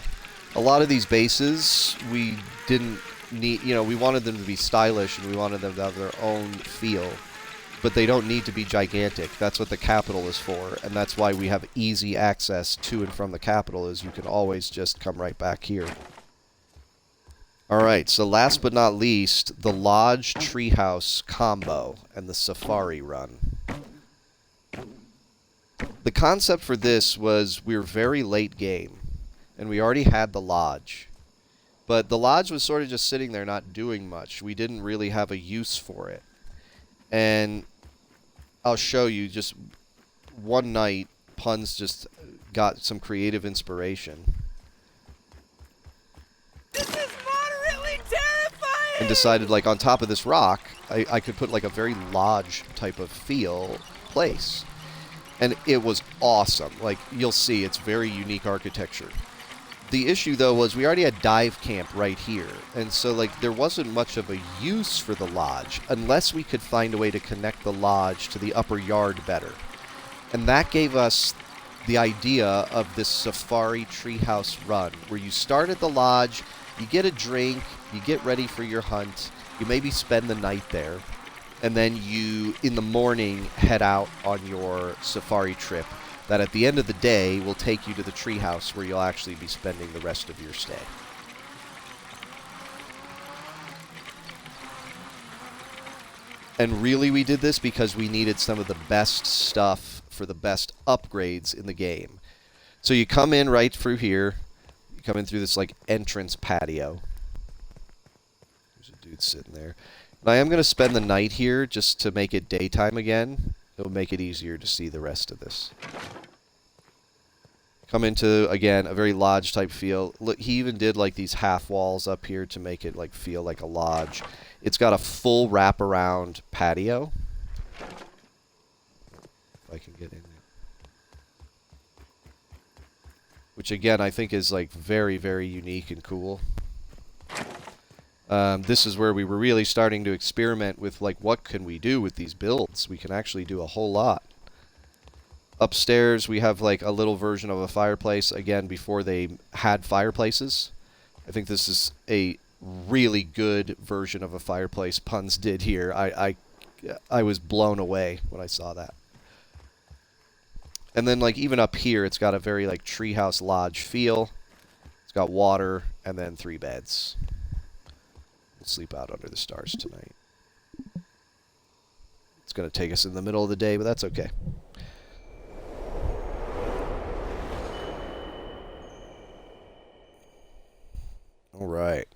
S1: A lot of these bases we didn't need, we wanted them to be stylish and we wanted them to have their own feel. But they don't need to be gigantic. That's what the Capital is for, and that's why we have easy access to and from the Capital, is you can always just come right back here. Alright, so last but not least, the Lodge Treehouse combo and the Safari run. The concept for this was we were very late game, and we already had the Lodge. But the Lodge was sort of just sitting there not doing much. We didn't really have a use for it. And I'll show you, just one night, Puns just got some creative inspiration.
S3: This is moderately terrifying!
S1: And decided, like, on top of this rock, I could put, like, a very lodge type of feel place. And it was awesome. Like, you'll see, it's very unique architecture. The issue, though, was we already had dive camp right here. And so, like, there wasn't much of a use for the lodge unless we could find a way to connect the lodge to the upper yard better. And that gave us the idea of this Safari Treehouse run, where you start at the lodge, you get a drink, you get ready for your hunt, you maybe spend the night there, and then you, in the morning, head out on your safari trip. That at the end of the day will take you to the treehouse where you'll actually be spending the rest of your stay. And really we did this because we needed some of the best stuff for the best upgrades in the game. So you come in right through here. You come in through this like entrance patio. There's a dude sitting there. And I am going to spend the night here just to make it daytime again. It'll make it easier to see the rest of this. Come into, again, a very lodge type feel. Look, he even did like these half walls up here to make it like feel like a lodge. It's got a full wraparound patio. If I can get in there. Which again, I think is like very, very unique and cool. This is where we were really starting to experiment with like, what can we do with these builds? We can actually do a whole lot. Upstairs, we have like a little version of a fireplace, again, before they had fireplaces. I think this is a really good version of a fireplace Puns did here. I was blown away when I saw that. And then like even up here, it's got a very like treehouse lodge feel. It's got water and then 3 beds. We'll sleep out under the stars tonight. It's going to take us in the middle of the day, but that's okay. All right.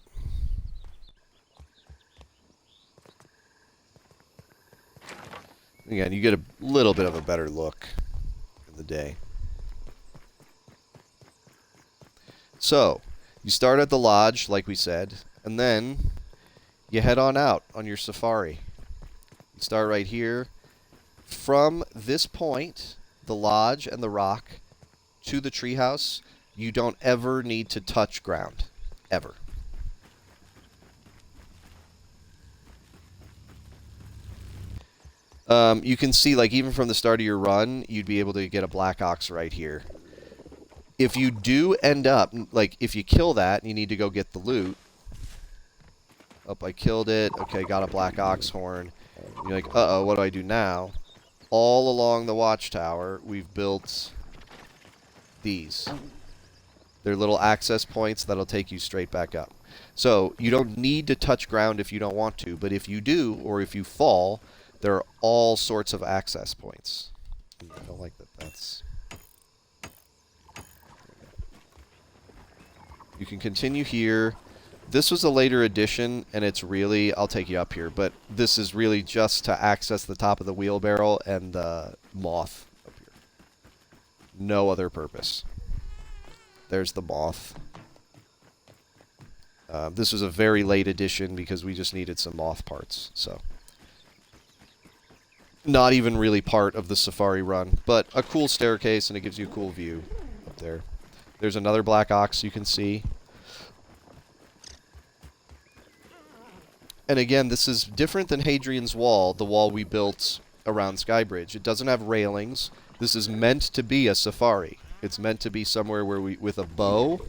S1: Again, you get a little bit of a better look in the day. So, you start at the lodge, like we said, and then you head on out on your safari. You start right here. From this point, the lodge and the rock, to the treehouse, you don't ever need to touch ground. Ever. You can see, like, even from the start of your run, you'd be able to get a black ox right here. If you do end up, like, if you kill that, you need to go get the loot. Oh, I killed it. Okay, got a black ox horn. You're like, uh-oh, what do I do now? All along the watchtower, we've built these. They're little access points that'll take you straight back up. So, you don't need to touch ground if you don't want to, but if you do, or if you fall, there are all sorts of access points. I don't like that that's... You can continue here. This was a later addition, and it's really... I'll take you up here, but this is really just to access the top of the wheelbarrow and the moth up here. No other purpose. There's the moth. This was a very late addition because we just needed some moth parts, so... Not even really part of the safari run, but a cool staircase, and it gives you a cool view up there. There's another black ox you can see. And again, this is different than Hadrian's Wall, the wall we built around SkyBridge. It doesn't have railings. This is meant to be a safari. It's meant to be somewhere where we, with a bow...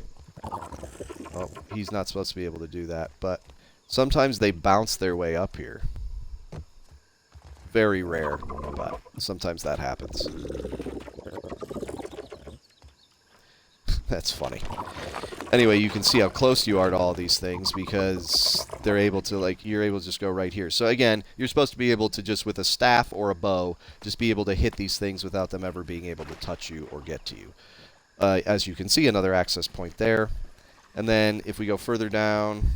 S1: Oh, he's not supposed to be able to do that, but sometimes they bounce their way up here. Very rare, but sometimes that happens. That's funny. Anyway, you can see how close you are to all these things because they're able to, like, you're able to just go right here. So again, you're supposed to be able to just with a staff or a bow, just be able to hit these things without them ever being able to touch you or get to you. As you can see, another access point there. And then if we go further down...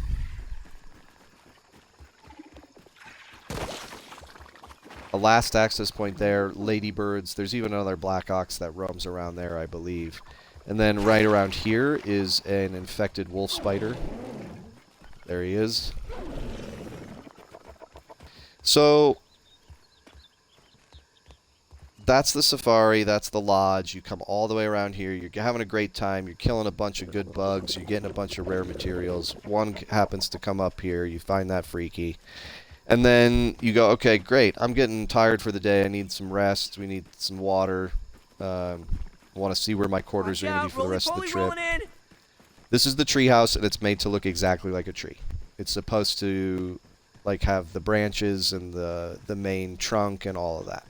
S1: A last access point there, ladybirds. There's even another black ox that roams around there, I believe. And then right around here is an infected wolf spider. There he is. So, that's the safari, that's the lodge. You come all the way around here, you're having a great time, you're killing a bunch of good bugs, you're getting a bunch of rare materials. One happens to come up here, you find that freaky. And then you go, okay, great, I'm getting tired for the day, I need some rest, we need some water. I want to see where my quarters are going to be for the rest of the trip. This is the treehouse, and it's made to look exactly like a tree. It's supposed to like have the branches and the main trunk and all of that.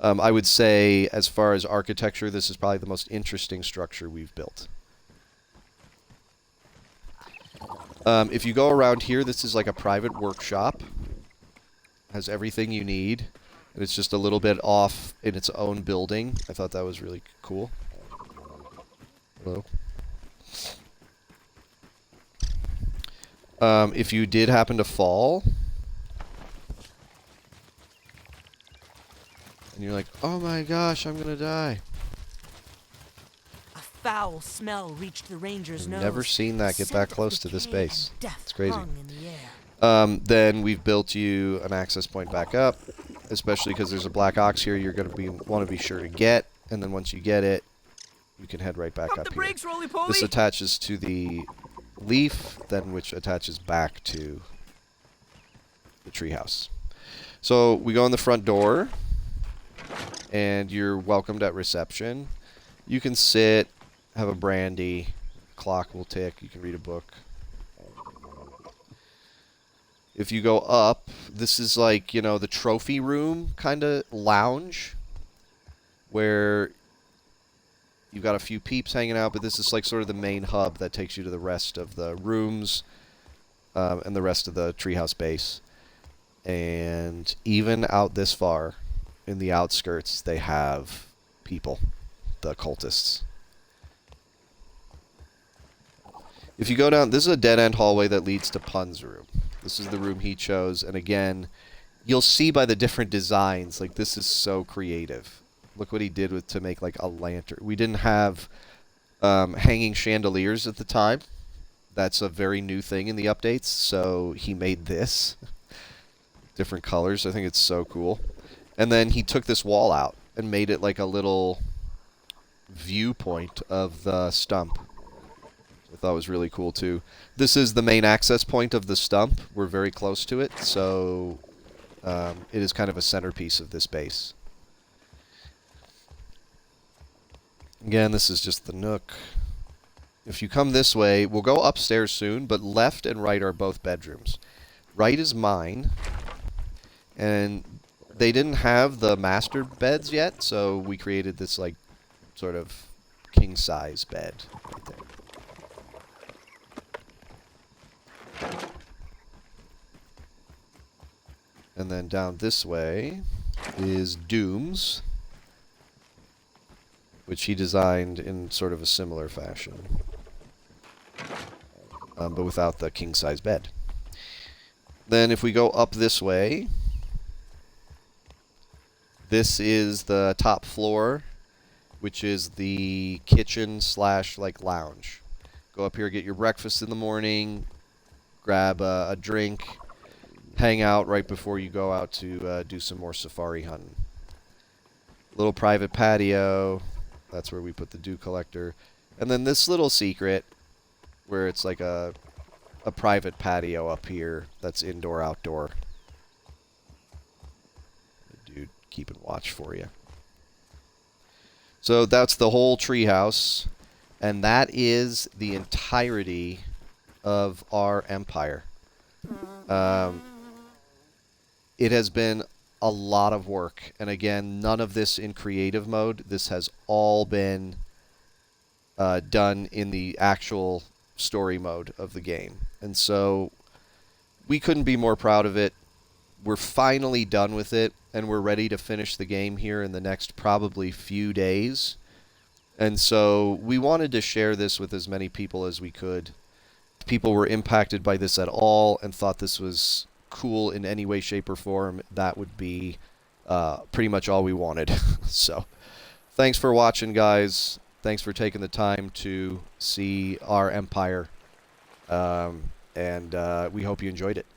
S1: I would say, as far as architecture, this is probably the most interesting structure we've built. If you go around here, this is like a private workshop. Has everything you need. And it's just a little bit off in its own building. I thought that was really cool. Hello. If you did happen to fall, and you're like, oh my gosh, I'm gonna die.
S3: A foul smell reached the ranger's nose.
S1: Never seen that get that close to this base. It's crazy.
S3: In the air.
S1: Then we've built you an access point back up. especially because there's a black ox here you're going to want to be sure to get, and then once you get it, you can head right back
S3: Pump
S1: up
S3: the
S1: here.
S3: brakes, roly-poly!
S1: This attaches to the leaf, then which attaches back to the treehouse. So we go in the front door, and you're welcomed at reception. You can sit, have a brandy, clock will tick, you can read a book. If you go up, this is like, you know, the trophy room kind of lounge, where you've got a few peeps hanging out, but this is like sort of the main hub that takes you to the rest of the rooms and the rest of the treehouse base. And even out this far, in the outskirts, they have people, the cultists. If you go down, this is a dead-end hallway that leads to Pun's room. This is the room he chose, and again, you'll see by the different designs, like, this is so creative. Look what he did with to make, like, a lantern. We didn't have hanging chandeliers at the time. That's a very new thing in the updates, so he made this. Different colors. I think it's so cool. And then he took this wall out and made it like a little viewpoint of the stump. I thought it was really cool too. This is the main access point of the stump. We're very close to it, so it is kind of a centerpiece of this base. Again, this is just the nook. If you come this way, we'll go upstairs soon, but left and right are both bedrooms. Right is mine, and they didn't have the master beds yet, so we created this, like, sort of king-size bed right there. And then down this way is Doom's, which he designed in sort of a similar fashion, but without the king-size bed. Then if we go up this way, this is the top floor, which is the kitchen slash like lounge. Go up here, get your breakfast in the morning, grab a drink, hang out right before you go out to do some more safari hunting. Little private patio. That's where we put the dew collector. And then this little secret where it's like a private patio up here that's indoor outdoor. The dude keeping watch for you. So that's the whole treehouse, and that is the entirety of our empire. It has been a lot of work, and again, none of this in creative mode. This has all been done in the actual story mode of the game, and so we couldn't be more proud of it. We're finally done with it, and we're ready to finish the game here in the next probably few days. And so we wanted to share this with as many people as we could. If people were impacted by this at all and thought this was cool in any way, shape, or form, that would be pretty much all we wanted. So thanks for watching, guys. Thanks for taking the time to see our empire. And we hope you enjoyed it.